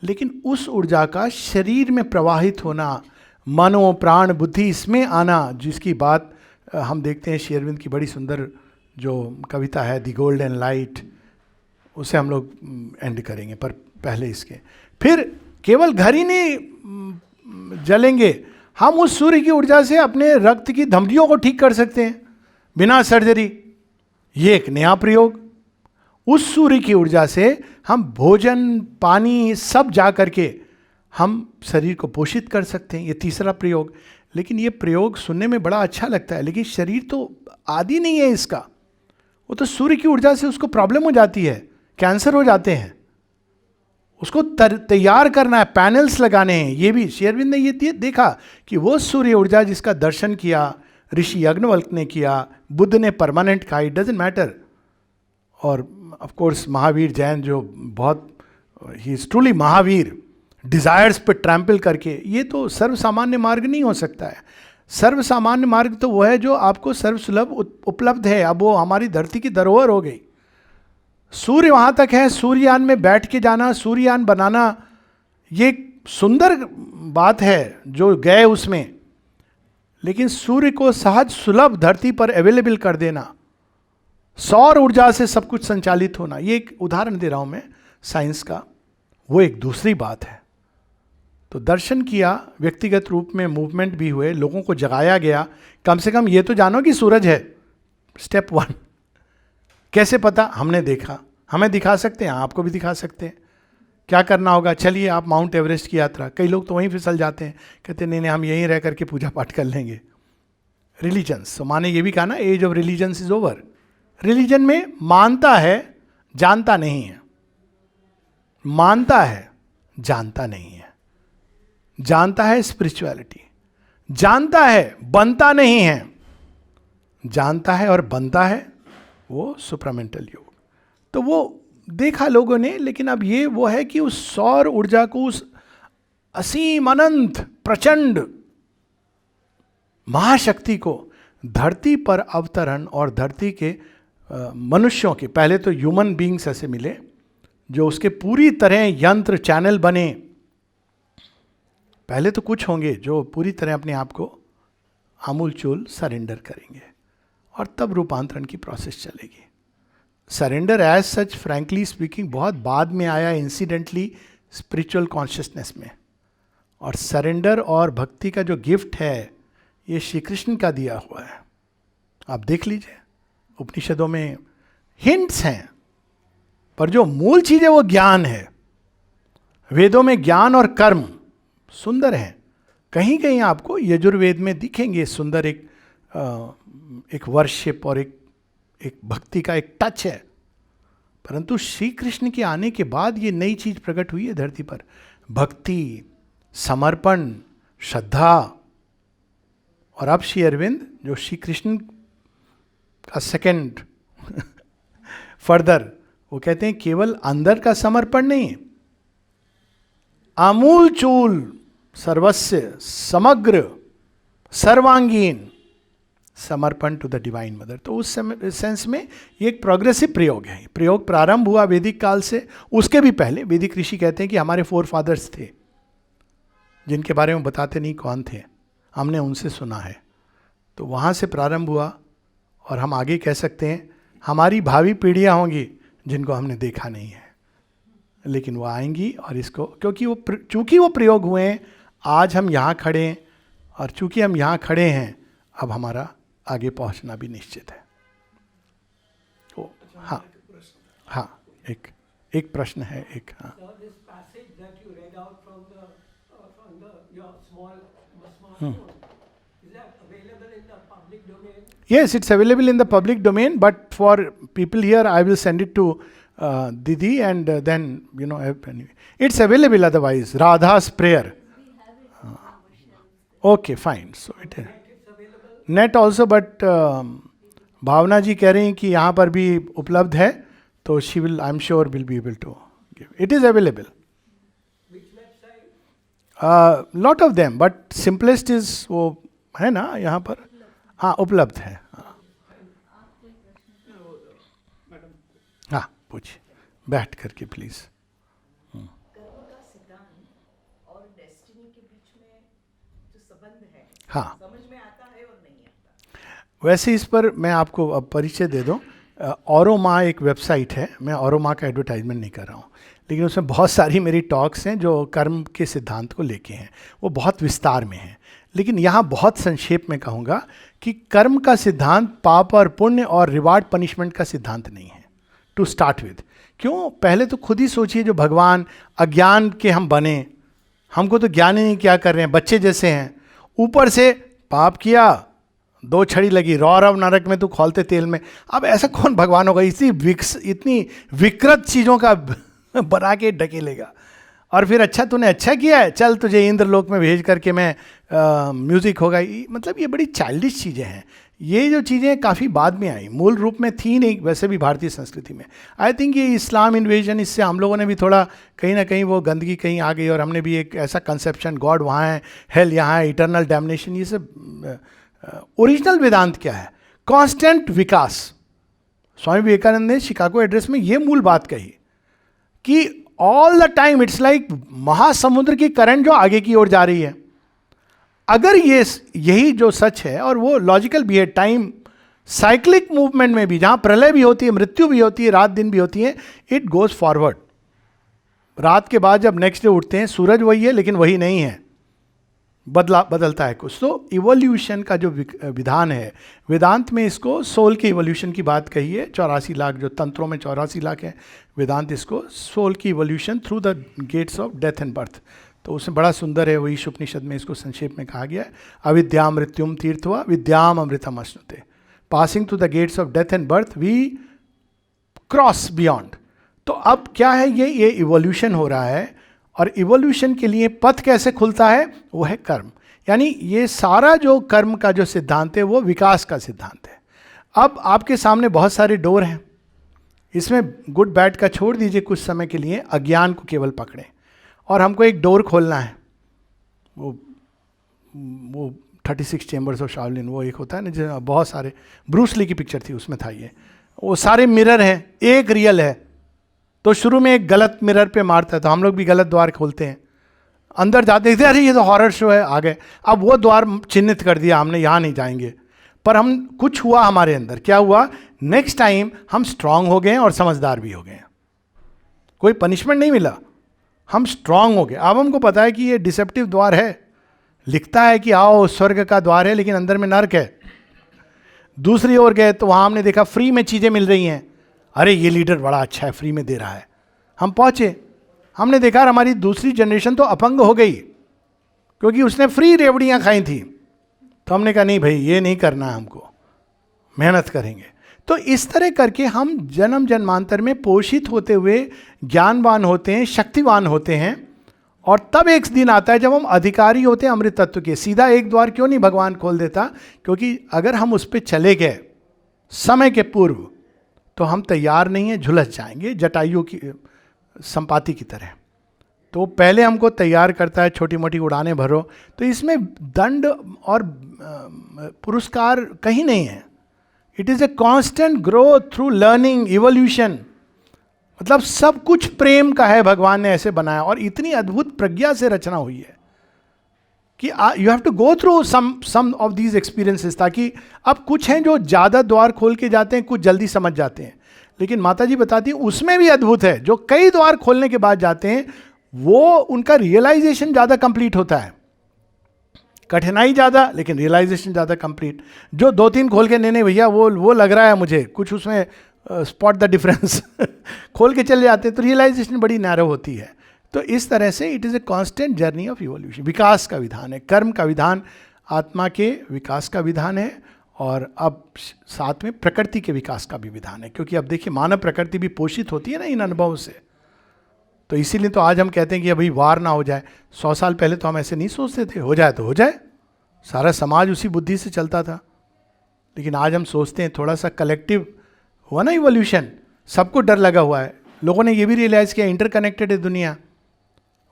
Speaker 1: लेकिन उस ऊर्जा का शरीर में प्रवाहित होना, मनो प्राण बुद्धि इसमें आना, जिसकी बात हम देखते हैं श्री अरविंद की बड़ी सुंदर जो कविता है दी गोल्डन लाइट, उसे हम लोग एंड करेंगे, पर पहले इसके फिर केवल घर ही नहीं जलेंगे, हम उस सूर्य की ऊर्जा से अपने रक्त की धमनियों को ठीक कर सकते हैं बिना सर्जरी। ये एक नया प्रयोग। उस सूर्य की ऊर्जा से हम भोजन पानी सब जा करके हम शरीर को पोषित कर सकते हैं, ये तीसरा प्रयोग। लेकिन ये प्रयोग सुनने में बड़ा अच्छा लगता है, लेकिन शरीर तो आदि नहीं है इसका, वो तो सूर्य की ऊर्जा से उसको प्रॉब्लम हो जाती है, कैंसर हो जाते हैं, उसको तैयार करना है, पैनल्स लगाने हैं। ये भी श्री अरविंद ने ये देखा कि वो सूर्य ऊर्जा जिसका दर्शन किया ऋषि याज्ञवल्क्य ने किया, बुद्ध ने परमानेंट कहा, इट डजंट मैटर। और ऑफ कोर्स महावीर जैन जो बहुत he is truly Mahavir, desires पे ट्रैम्पल करके, ये तो सर्वसामान्य मार्ग नहीं हो सकता है। सर्वसामान्य मार्ग तो वो है जो आपको सर्वसुलभ उपलब्ध है। अब वो हमारी धरती की धरोहर हो गई, सूर्य वहां तक है, सूर्ययान में बैठ के जाना, सूर्ययान बनाना, ये सुंदर बात है जो गए उसमें, लेकिन सूर्य को सहज सुलभ धरती पर अवेलेबल कर देना, सौर ऊर्जा से सब कुछ संचालित होना, ये एक उदाहरण दे रहा हूं मैं साइंस का, वो एक दूसरी बात है। तो दर्शन किया, व्यक्तिगत रूप में मूवमेंट भी हुए, लोगों को जगाया गया, कम से कम ये तो जानो कि सूरज है, स्टेप 1। कैसे पता? हमने देखा, हमें दिखा सकते हैं, आपको भी दिखा सकते हैं। क्या करना होगा? चलिए आप माउंट एवरेस्ट की यात्रा, कई लोग तो वहीं फिसल जाते हैं, कहते नहीं नहीं हम यहीं रह करके पूजा पाठ कर लेंगे। रिलीजन्स, तो माने ये भी कहा ना, age of religions is over. Religion में मानता है, जानता नहीं है, मानता है, जानता नहीं है, जानता है स्पिरिचुअलिटी, जानता है बनता नहीं है, जानता है और बनता है वो सुप्रामेंटल योग। तो वो देखा लोगों ने, लेकिन अब ये वो है कि उस सौर ऊर्जा को, उस असीम अनंत प्रचंड महाशक्ति को धरती पर अवतरण, और धरती के मनुष्यों के, पहले तो ह्यूमन बींग्स ऐसे मिले जो उसके पूरी तरह यंत्र चैनल बने। पहले तो कुछ होंगे जो पूरी तरह अपने आप को आमूल चूल सरेंडर करेंगे, और तब रूपांतरण की प्रोसेस चलेगी। Surrender as such frankly speaking बहुत बाद में आया, इंसिडेंटली स्पिरिचुअल कॉन्शियसनेस में। और सरेंडर और भक्ति का जो गिफ्ट है ये श्री कृष्ण का दिया हुआ है। आप देख लीजिए, उपनिषदों में हिंट्स हैं, पर जो मूल चीज है वो ज्ञान है। वेदों में ज्ञान और कर्म सुंदर हैं, कहीं कहीं आपको यजुर्वेद में दिखेंगे सुंदर एक वर्शिप और एक भक्ति का एक टच है। परंतु श्री कृष्ण के आने के बाद ये नई चीज प्रकट हुई है धरती पर, भक्ति, समर्पण, श्रद्धा। और अब श्री अरविंद जो श्री कृष्ण का सेकंड फर्दर, वो कहते हैं केवल अंदर का समर्पण नहीं, आमूल चूल सर्वस्व समग्र सर्वांगीण समर्पण टू द डिवाइन मदर। तो उस सेंस में ये एक प्रोग्रेसिव प्रयोग है। प्रयोग प्रारंभ हुआ वैदिक काल से, उसके भी पहले वैदिक ऋषि कहते हैं कि हमारे फोर फादर्स थे, जिनके बारे में बताते नहीं कौन थे, हमने उनसे सुना है। तो वहाँ से प्रारंभ हुआ, और हम आगे कह सकते हैं हमारी भावी पीढ़ियाँ होंगी जिनको हमने देखा नहीं है, लेकिन वो आएंगी। और इसको चूंकि वो प्रयोग हुए हैं, आज हम यहाँ खड़े हैं, और चूंकि हम यहाँ खड़े हैं, अब हमारा आगे पहुँचना भी निश्चित है। तो हाँ हाँ, एक प्रश्न है, एक हाँ। Yes, it's available in the public domain, but for people here, I will send it to Didi, and then, it's available otherwise. Radha's prayer. Okay fine, so it है नेट ऑल्सो, बट भावना जी कह रही हैं कि यहाँ पर भी उपलब्ध है, तो she will, I am sure will be able to give, it is available, lot of them, but simplest is वो है ना यहाँ पर, हाँ उपलब्ध है, हाँ पूछिए बैठ करके प्लीज।
Speaker 2: कर्म का सिद्धांत और डेस्टिनी के बीच में जो संबंध है,
Speaker 1: हाँ
Speaker 2: समझ में आता है और नहीं आता।
Speaker 1: वैसे इस पर मैं आपको अब परिचय दे दूं, औरोमा एक वेबसाइट है, मैं औरोमा का एडवर्टाइजमेंट नहीं कर रहा हूँ, लेकिन उसमें बहुत सारी मेरी टॉक्स हैं जो कर्म के सिद्धांत को लेके हैं, वो बहुत विस्तार में हैं, लेकिन यहाँ बहुत संक्षेप में कहूँगा कि कर्म का सिद्धांत पाप और पुण्य और रिवार्ड पनिशमेंट का सिद्धांत नहीं है टू स्टार्ट विद। क्यों? पहले तो खुद ही सोचिए, जो भगवान अज्ञान के हम बने, हमको तो ज्ञान ही नहीं क्या कर रहे हैं, बच्चे जैसे हैं, ऊपर से पाप किया, 2 छड़ी लगी, रौरव नरक में तू खौलते तेल में। अब ऐसा कौन भगवान होगा, इतनी विकृत चीज़ों का बना के ढकेलेगा। और फिर अच्छा तूने अच्छा किया है, चल तुझे इंद्रलोक में भेज करके मैं म्यूजिक होगा, मतलब ये बड़ी चाइल्डिश चीज़ें हैं। ये जो चीज़ें काफ़ी बाद में आई, मूल रूप में थी नहीं वैसे भी भारतीय संस्कृति में। आई थिंक ये इस्लाम इन्वेजन, इससे हम लोगों ने भी थोड़ा कहीं ना कहीं वो गंदगी कहीं आ गई, और हमने भी एक ऐसा कंसेप्शन, गॉड वहाँ है, हेल यहाँ है, इटर्नल डैमनेशन, ये सब। ओरिजिनल वेदांत क्या है? कांस्टेंट विकास। स्वामी विवेकानंद ने शिकागो एड्रेस में ये मूल बात कही कि all the time it's like महासमुद्र की करंट जो आगे की ओर जा रही है। अगर ये यही जो सच है, और वो लॉजिकल भी है, टाइम साइक्लिक मूवमेंट में भी, जहां प्रलय भी होती है, मृत्यु भी होती है, रात दिन भी होती है, इट गोज फॉरवर्ड। रात के बाद जब नेक्स्ट डे उठते हैं, सूरज वही है लेकिन वही नहीं है, बदलता है कुछ। तो इवोल्यूशन का जो विधान है, वेदांत में इसको सोल के इवोल्यूशन की बात कही है। 84 लाख जो तंत्रों में 84 लाख है, वेदांत इसको सोल की evolution through the gates of death and birth. तो उसमें बड़ा सुंदर है, वही उपनिषद में इसको संक्षेप में कहा गया है, अविद्या मृत्युम तीर्थवा विद्याम अमृतम अश्नुते, passing through the gates of death and birth we cross beyond. तो अब क्या है, ये इवोल्यूशन हो रहा है, और इवोल्यूशन के लिए पथ कैसे खुलता है? वो है कर्म। यानी ये सारा जो कर्म का जो सिद्धांत है वो विकास का सिद्धांत है। अब आपके सामने बहुत सारे डोर हैं, इसमें गुड बैड का छोड़ दीजिए, कुछ समय के लिए अज्ञान को केवल पकड़ें, और हमको एक डोर खोलना है। वो 36 चेम्बर्स ऑफ शाओलिन, वो एक होता है ना, जो बहुत सारे, ब्रूस ली की पिक्चर थी उसमें था ये, वो सारे मिरर हैं, एक रियल है। तो शुरू में एक गलत मिरर पे मारता है, तो हम लोग भी गलत द्वार खोलते हैं, अंदर जाते देखते अरे ये तो हॉरर शो है, आ गए। अब वो द्वार चिन्हित कर दिया हमने, यहाँ नहीं जाएंगे। पर हम कुछ हुआ हमारे अंदर, क्या हुआ? नेक्स्ट टाइम हम स्ट्रांग हो गए और समझदार भी हो गए। कोई पनिशमेंट नहीं मिला, हम स्ट्रांग हो गए। अब हमको पता है कि ये डिसेप्टिव द्वार है, लिखता है कि आओ स्वर्ग का द्वार है, लेकिन अंदर में नर्क है। दूसरी ओर गए तो वहाँ हमने देखा फ्री में चीज़ें मिल रही हैं, अरे ये लीडर बड़ा अच्छा है, फ्री में दे रहा है। हम पहुँचे, हमने देखा हमारी दूसरी जनरेशन तो अपंग हो गई, क्योंकि उसने फ्री रेवड़ियाँ खाई थी। तो हमने कहा नहीं भाई, ये नहीं करना है हमको, मेहनत करेंगे। तो इस तरह करके हम जन्म जन्मांतर में पोषित होते हुए ज्ञानवान होते हैं, शक्तिवान होते हैं, और तब एक दिन आता है जब हम अधिकारी होते हैं अमृत तत्व के। सीधा एक द्वार क्यों नहीं भगवान खोल देता? क्योंकि अगर हम उस पर चले गए समय के पूर्व, तो हम तैयार नहीं हैं, झुलस जाएंगे जटायु की संपाति की तरह। तो पहले हमको तैयार करता है, छोटी मोटी उड़ानें भरो। तो इसमें दंड और पुरस्कार कहीं नहीं है। It is a constant growth through learning, evolution. मतलब सब कुछ प्रेम का है, भगवान ने ऐसे बनाया, और इतनी अद्भुत प्रज्ञा से रचना हुई है कि you have to go through some of these experiences, ताकि अब कुछ हैं जो ज़्यादा द्वार खोल के जाते हैं, कुछ जल्दी समझ जाते हैं। लेकिन माता जी बताती हैं उसमें भी अद्भुत है, जो कई द्वार खोलने के बाद जाते हैं, वो उनका रियलाइजेशन ज़्यादा कंप्लीट होता है। कठिनाई ज़्यादा लेकिन रियलाइजेशन ज़्यादा कंप्लीट। जो 2-3 खोल के नहीं भैया वो लग रहा है मुझे कुछ उसमें स्पॉट द डिफरेंस खोल के चले जाते हैं, तो रियलाइजेशन बड़ी नैरो होती है। तो इस तरह से it is a constant journey of evolution. विकास का विधान है, कर्म का विधान आत्मा के विकास का विधान है, और अब साथ में प्रकृति के विकास का भी विधान है। क्योंकि अब देखिए मानव प्रकृति भी पोषित होती है ना इन अनुभवों से। तो इसीलिए तो आज हम कहते हैं कि अभी वार ना हो जाए। 100 साल पहले तो हम ऐसे नहीं सोचते थे, हो जाए तो हो जाए, सारा समाज उसी बुद्धि से चलता था। लेकिन आज हम सोचते हैं थोड़ा सा कलेक्टिव हुआ ना इवोल्यूशन, सबको डर लगा हुआ है। लोगों ने ये भी रियलाइज किया इंटरकनेक्टेड है दुनिया,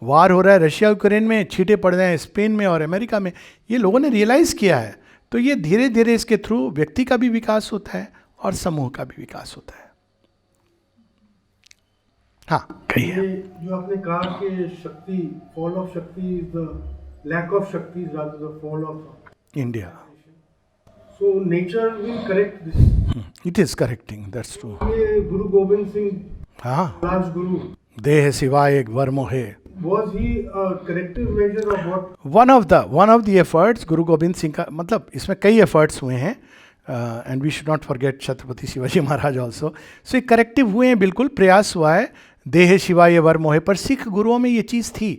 Speaker 1: वार हो रहा है रशिया यूक्रेन में, छींटे पड़ रहे हैं स्पेन में और अमेरिका में, ये लोगों ने रियलाइज किया है। तो ये धीरे धीरे इसके थ्रू व्यक्ति का भी विकास होता है और समूह का भी विकास होता है। हाँ कहिए।
Speaker 3: ये जो आपने कहा कि शक्ति, फॉल ऑफ शक्ति इज द लैक ऑफ शक्ति rather the fall of
Speaker 1: India,
Speaker 3: so nature will correct this,
Speaker 1: it is correcting, that's true.
Speaker 3: ये गुरु गोविंद सिंह,
Speaker 1: हाँ,
Speaker 3: राजगुरु,
Speaker 1: देह सिवाय एक वर मोहे,
Speaker 3: was he a corrective measure of what?
Speaker 1: One of the efforts गुरु गोविंद सिंह का, मतलब इसमें कई एफर्ट्स हुए हैं, and we should not forget Chhatrapati Shivaji Maharaj also. So ये करेक्टिव हुए हैं, बिल्कुल प्रयास हुआ है। देह शिवाय वर मोहे पर सिख गुरुओं में ये चीज़ थी,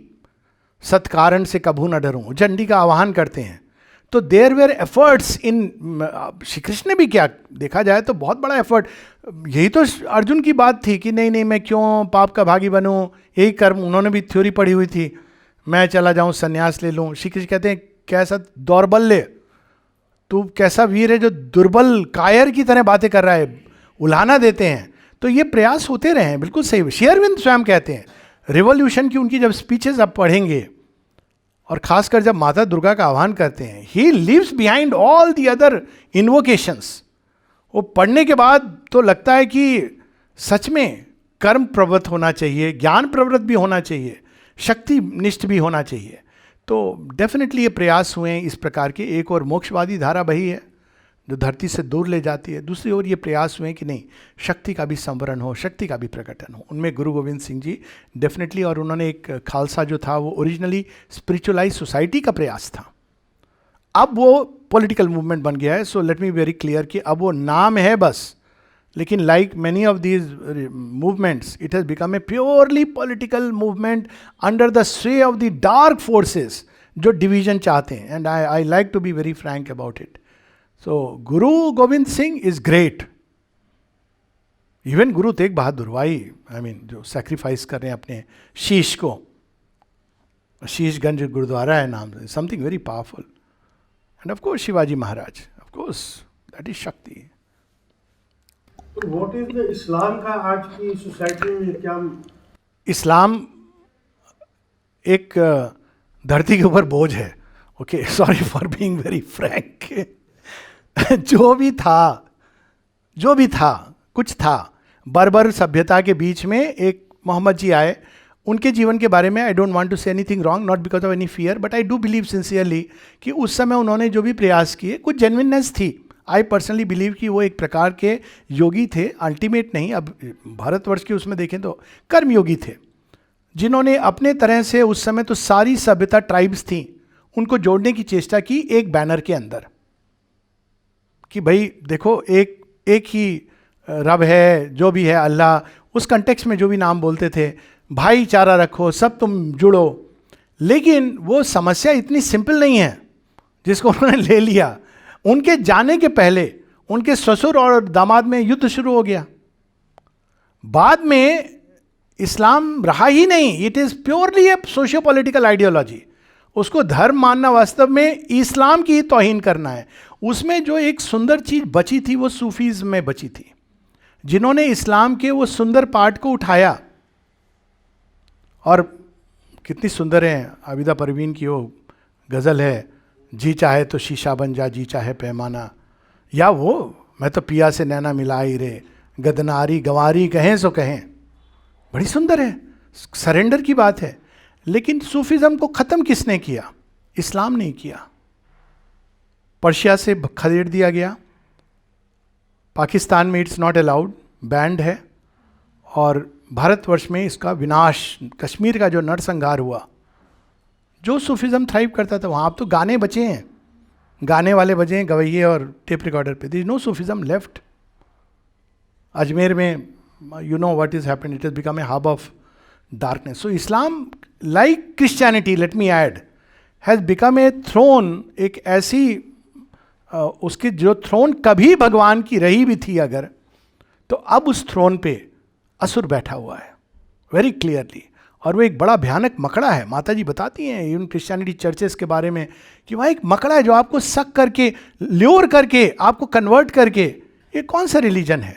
Speaker 1: सत्कारण से कभू न डरूं, झंडी का आह्वान करते हैं। तो there were efforts in, Shri Krishna ने भी क्या देखा जाए तो बहुत बड़ा एफर्ट, यही तो अर्जुन की बात थी कि नहीं नहीं मैं क्यों पाप का भागी बनूं, यही कर्म, उन्होंने भी थ्योरी पढ़ी हुई थी, मैं चला जाऊं संन्यास ले लूं। श्री कृष्ण कहते हैं कैसा दौर्बल्य, तू कैसा वीर है जो दुर्बल कायर की तरह बातें कर रहा है, उलाहना देते हैं। तो ये प्रयास होते रहे हैं, बिल्कुल सही। श्री अरविंद स्वयं कहते हैं, रिवॉल्यूशन की उनकी जब स्पीचेस आप पढ़ेंगे और खासकर जब माता दुर्गा का आह्वान करते हैं, he lives behind all the other invocations, वो पढ़ने के बाद तो लगता है कि सच में कर्म प्रवृत्त होना चाहिए, ज्ञान प्रवृत्त भी होना चाहिए, शक्ति निष्ठ भी होना चाहिए। तो डेफिनेटली ये प्रयास हुए हैं इस प्रकार के। एक और मोक्षवादी धारा वही है जो धरती से दूर ले जाती है, दूसरी ओर ये प्रयास हुए कि नहीं शक्ति का भी संवरण हो, शक्ति का भी प्रकटन हो। उनमें गुरु गोविंद सिंह जी डेफिनेटली, और उन्होंने एक खालसा जो था वो ओरिजिनली स्पिरिचुअलाइज सोसाइटी का प्रयास था, अब वो पॉलिटिकल मूवमेंट बन गया है। So let me very clear कि अब वो नाम है बस, लेकिन like many of these movements it has become a purely political movement under the sway of the dark forces जो डिवीजन चाहते हैं। And I like to be very frank about it. So Guru Gobind Singh is great, even Guru Tegh बहादुर भाई, I mean जो sacrifice कर रहे हैं अपने शीश को, शीशगंज गुरुद्वारा है नाम से, something very powerful. End of course Shivaji Maharaj, of course that is शक्ति।
Speaker 3: तो व्हाट इज द इस्लाम का आज की सोसाइटी में क्या?
Speaker 1: इस्लाम एक धरती के ऊपर बोझ है। Okay, sorry for being very Frank. जो भी था कुछ था, बर्बर सभ्यता के बीच में एक मोहम्मद जी आए, उनके जीवन के बारे में I don't want to say anything wrong, not because of any fear, but I do believe sincerely कि उस समय उन्होंने जो भी प्रयास किए कुछ जेन्युइननेस थी। आई पर्सनली बिलीव कि वो एक प्रकार के योगी थे, अल्टीमेट नहीं, अब भारतवर्ष के उसमें देखें तो कर्मयोगी थे, जिन्होंने अपने तरह से उस समय तो सारी सभ्यता ट्राइब्स थी उनको जोड़ने की चेष्टा की एक बैनर के अंदर, कि भाई देखो एक ही रब है, जो भी है अल्लाह, उस कंटेक्स्ट में जो भी नाम बोलते थे, भाईचारा रखो, सब तुम जुड़ो। लेकिन वो समस्या इतनी सिंपल नहीं है जिसको उन्होंने ले लिया। उनके जाने के पहले उनके ससुर और दामाद में युद्ध शुरू हो गया। बाद में इस्लाम रहा ही नहीं, it is purely A socio political ideology. उसको धर्म मानना वास्तव में इस्लाम की ही तौहीन करना है। उसमें जो एक सुंदर चीज बची थी वो सूफीज में बची थी, जिन्होंने इस्लाम के वो सुंदर पार्ट को उठाया। और कितनी सुंदर है आबिदा परवीन की वो गज़ल है, जी चाहे तो शीशा बन जा, जी चाहे पैमाना, या वो मैं तो पिया से नैना मिलाई रे, गदनारी गंवारी कहें सो कहें, बड़ी सुंदर है, सरेंडर की बात है। लेकिन सूफिज्म को ख़त्म किसने किया? इस्लाम ने किया। पर्शिया से खदेड़ दिया गया, पाकिस्तान में इट्स नॉट अलाउड, बैंड है, और भारतवर्ष में इसका विनाश, कश्मीर का जो नरसंहार हुआ, जो सूफिज्म थ्राइव करता था वहाँ अब तो गाने बचे हैं, गाने वाले बजे हैं गवैये और टेप रिकॉर्डर पे, there is no Sufism left. Ajmer में you know what is happened, it has become a hub of darkness. So Islam like Christianity, let me add, has become a throne, एक ऐसी उसकी जो थ्रोन कभी भगवान की रही भी थी अगर, तो अब उस थ्रोन पे असुर बैठा हुआ है वेरी क्लियरली। और वो एक बड़ा भयानक मकड़ा है। माता जी बताती हैं इन क्रिश्चियनिटी चर्चेस के बारे में कि वहाँ एक मकड़ा है जो आपको सक करके, ल्योर करके, आपको कन्वर्ट करके, ये कौन सा रिलीजन है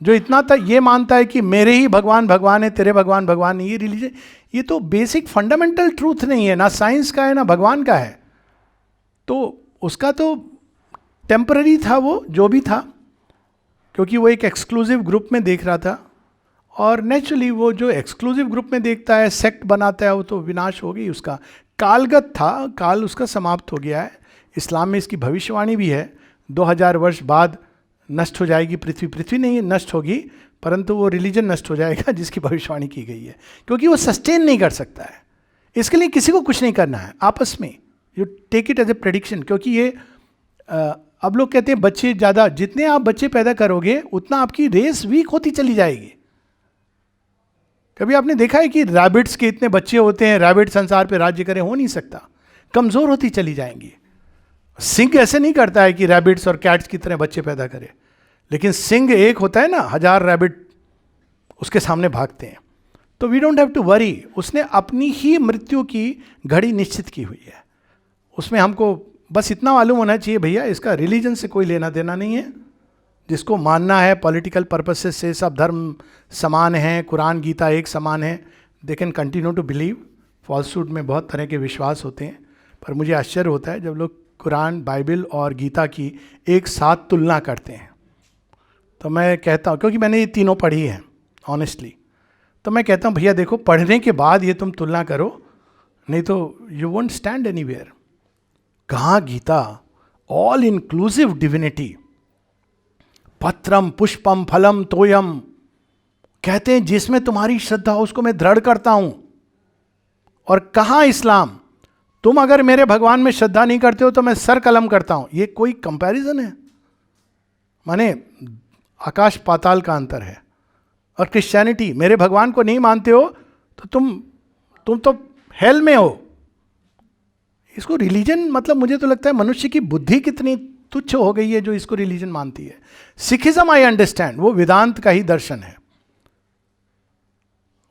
Speaker 1: जो इतना तक ये मानता है कि मेरे ही भगवान भगवान है, तेरे भगवान भगवान नहीं। ये रिलीजन, ये तो बेसिक फंडामेंटल ट्रूथ नहीं है, ना साइंस का है ना भगवान का है। तो उसका तो टेम्पररी था वो जो भी था, क्योंकि वो एक एक्सक्लूसिव ग्रुप में देख रहा था, और नेचुरली वो जो एक्सक्लूसिव ग्रुप में देखता है, सेक्ट बनाता है, वो तो विनाश हो गई उसका। कालगत था, काल उसका समाप्त हो गया है। इस्लाम में इसकी भविष्यवाणी भी है, 2000 वर्ष बाद नष्ट हो जाएगी पृथ्वी। पृथ्वी नहीं नष्ट होगी, परंतु वो रिलीजन नष्ट हो जाएगा जिसकी भविष्यवाणी की गई है, क्योंकि वो सस्टेन नहीं कर सकता है। इसके लिए किसी को कुछ नहीं करना है, आपस में you take it as a prediction. क्योंकि ये अब लोग कहते हैं बच्चे ज़्यादा, जितने आप बच्चे पैदा करोगे उतना आपकी रेस वीक होती चली जाएगी। कभी आपने देखा है कि रैबिट्स के इतने बच्चे होते हैं, रैबिट संसार पे राज्य करें? हो नहीं सकता, कमज़ोर होती चली जाएंगी। सिंह ऐसे नहीं करता है कि रैबिट्स और कैट्स की तरह बच्चे पैदा करे, लेकिन सिंह एक होता है ना, 1000 रैबिट उसके सामने भागते हैं। तो we don't have to worry, उसने अपनी ही मृत्यु की घड़ी निश्चित की हुई है। उसमें हमको बस इतना मालूम होना चाहिए, भैया इसका रिलीजन से कोई लेना देना नहीं है। जिसको मानना है पॉलिटिकल पर्पसेस से, सब धर्म समान हैं, कुरान गीता एक समान है, they can continue to believe. Falsehood में बहुत तरह के विश्वास होते हैं, पर मुझे आश्चर्य होता है जब लोग कुरान, बाइबल और गीता की एक साथ तुलना करते हैं। तो मैं कहता हूँ, क्योंकि मैंने ये तीनों पढ़ी हैं ऑनेस्टली, तो मैं कहता हूँ भैया देखो, पढ़ने के बाद ये तुम तुलना करो, नहीं तो यू वोंट स्टैंड एनीवेयर। कहाँ गीता, ऑल इंक्लूसिव डिविनिटी, पत्रम पुष्पम फलम तोयम, कहते हैं जिसमें तुम्हारी श्रद्धा हो उसको मैं दृढ़ करता हूं। और कहाँ इस्लाम, तुम अगर मेरे भगवान में श्रद्धा नहीं करते हो तो मैं सर कलम करता हूं। ये कोई कंपैरिजन है? माने आकाश पाताल का अंतर है। और क्रिश्चियनिटी, मेरे भगवान को नहीं मानते हो तो तुम तो हेल में हो। इसको रिलीजन, मतलब मुझे तो लगता है मनुष्य की बुद्धि कितनी तुच्छ हो गई है जो इसको रिलीजन मानती है। सिखिज्म आई अंडरस्टैंड, वो वेदांत का ही दर्शन है।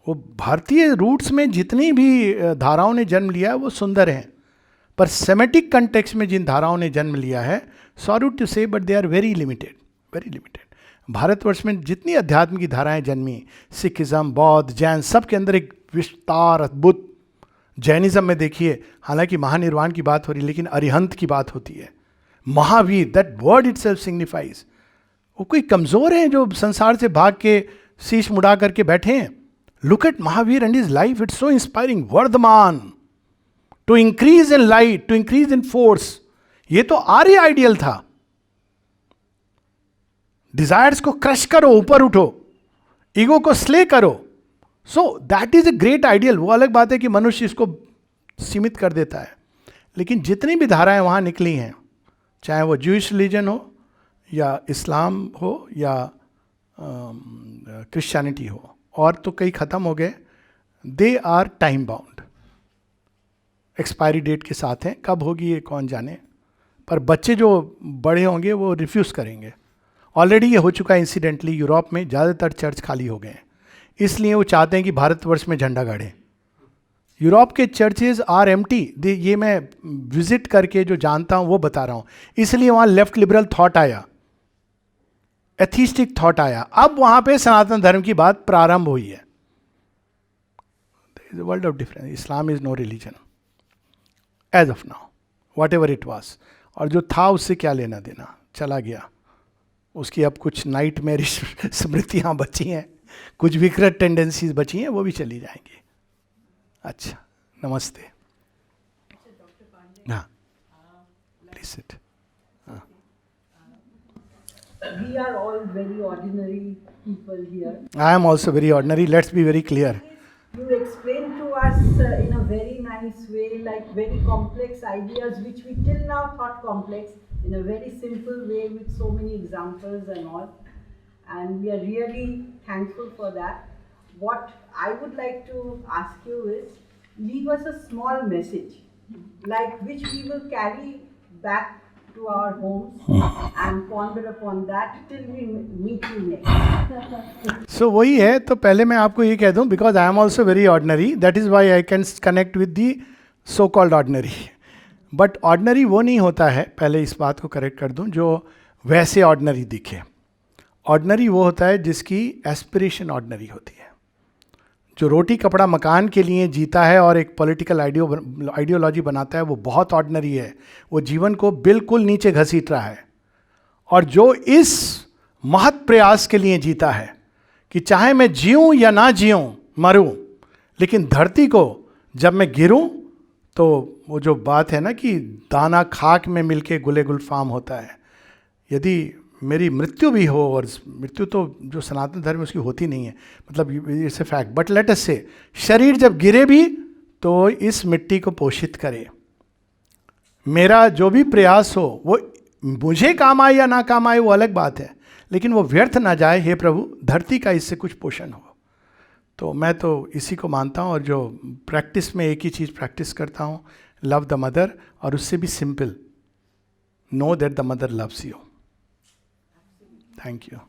Speaker 1: वो भारतीय रूट्स में जितनी भी धाराओं ने जन्म लिया है वो सुंदर हैं, पर सेमेटिक कंटेक्स्ट में जिन धाराओं ने जन्म लिया है, sorry to say but they are very limited, very limited. Bharatvarsh में जितनी अध्यात्म की धाराएं जन्मी, सिखिज्म, बौद्ध, जैन, सब के अंदर एक विस्तार अद्भुत। जैनिज्म में देखिए, हालांकि महानिर्वाण की बात हो रही, लेकिन अरिहंत की बात होती है। Mahavir, that word itself signifies, वो कोई कमजोर है जो संसार से भाग के शीश मुड़ा करके बैठे हैं? Look at Mahavir and his life, it's so inspiring. Vardhaman, to increase in light, to increase in force, ये तो आर्य आइडियल था। डिजायर्स को क्रश करो, ऊपर उठो, ईगो को स्ले करो। So that is a great ideal. वो अलग बात है कि मनुष्य इसको सीमित कर देता है, लेकिन जितनी भी धाराएं वहां निकली हैं, चाहे वो ज्यूइश रिलीजन हो या इस्लाम हो या क्रिश्चियनिटी हो, और तो कई ख़त्म हो गए, they are time bound, expiry date के साथ हैं। कब होगी ये कौन जाने, पर बच्चे जो बड़े होंगे वो रिफ्यूज़ करेंगे। ऑलरेडी ये हो चुका है इंसिडेंटली, यूरोप में ज़्यादातर चर्च खाली हो गए हैं, इसलिए वो चाहते हैं कि भारतवर्ष में झंडा गाड़ें। यूरोप के चर्चेज आर एम्प्टी, ये मैं विजिट करके जो जानता हूँ वो बता रहा हूँ। इसलिए वहाँ लेफ्ट लिबरल थॉट आया, एथिस्टिक थॉट आया, अब वहाँ पे सनातन धर्म की बात प्रारंभ हुई है। World of difference, Islam is no religion as of now, whatever it was. और जो था उससे क्या लेना देना, चला गया। उसकी अब कुछ नाइट में स्मृतियाँ बची हैं, कुछ विकृत टेंडेंसीज बची हैं, वो भी चली जाएंगी। अच्छा, नमस्ते। हाँ, please sit.
Speaker 2: We are all very ordinary people here.
Speaker 1: I am also very ordinary. Let's be very clear.
Speaker 2: You explained to us in a very nice way, like very complex ideas which we till now thought complex, in a very simple way with so many examples and all. And we are really thankful for that. What I would like to ask you is, leave us a small message, like which we will carry back to our homes and ponder upon that till we meet you next.
Speaker 1: सो वही है. तो पहले मैं आपको ये कह दूं, because I am also very ordinary, that is why I can connect with the so called ordinary. But ordinary वो नहीं होता है, पहले इस बात को करेक्ट कर दूं, जो वैसे ऑर्डनरी दिखे. ऑर्डनरी वो होता है जिसकी एस्पिरेशन ऑर्डनरी होती है, जो रोटी कपड़ा मकान के लिए जीता है और एक पॉलिटिकल आइडियोलॉजी बनाता है, वो बहुत ऑर्डनरी है. वो जीवन को बिल्कुल नीचे घसीट रहा है. और जो इस महत् प्रयास के लिए जीता है कि चाहे मैं जीऊं या ना जीऊं, मरूं, लेकिन धरती को जब मैं गिरूं तो वो जो बात है ना कि दाना खाक में मिलके गुले गुलफाम होता है. यदि मेरी मृत्यु भी हो, और मृत्यु तो जो सनातन धर्म में उसकी होती नहीं है, मतलब it's a fact, but let us से शरीर जब गिरे भी तो इस मिट्टी को पोषित करे. मेरा जो भी प्रयास हो वो मुझे काम आए या ना काम आए वो अलग बात है, लेकिन वो व्यर्थ ना जाए. हे प्रभु, धरती का इससे कुछ पोषण हो. तो मैं तो इसी को मानता हूँ, और जो प्रैक्टिस में एक ही चीज़ प्रैक्टिस करता हूँ, लव द मदर, और उससे भी simple, know that the mother loves you. Thank you.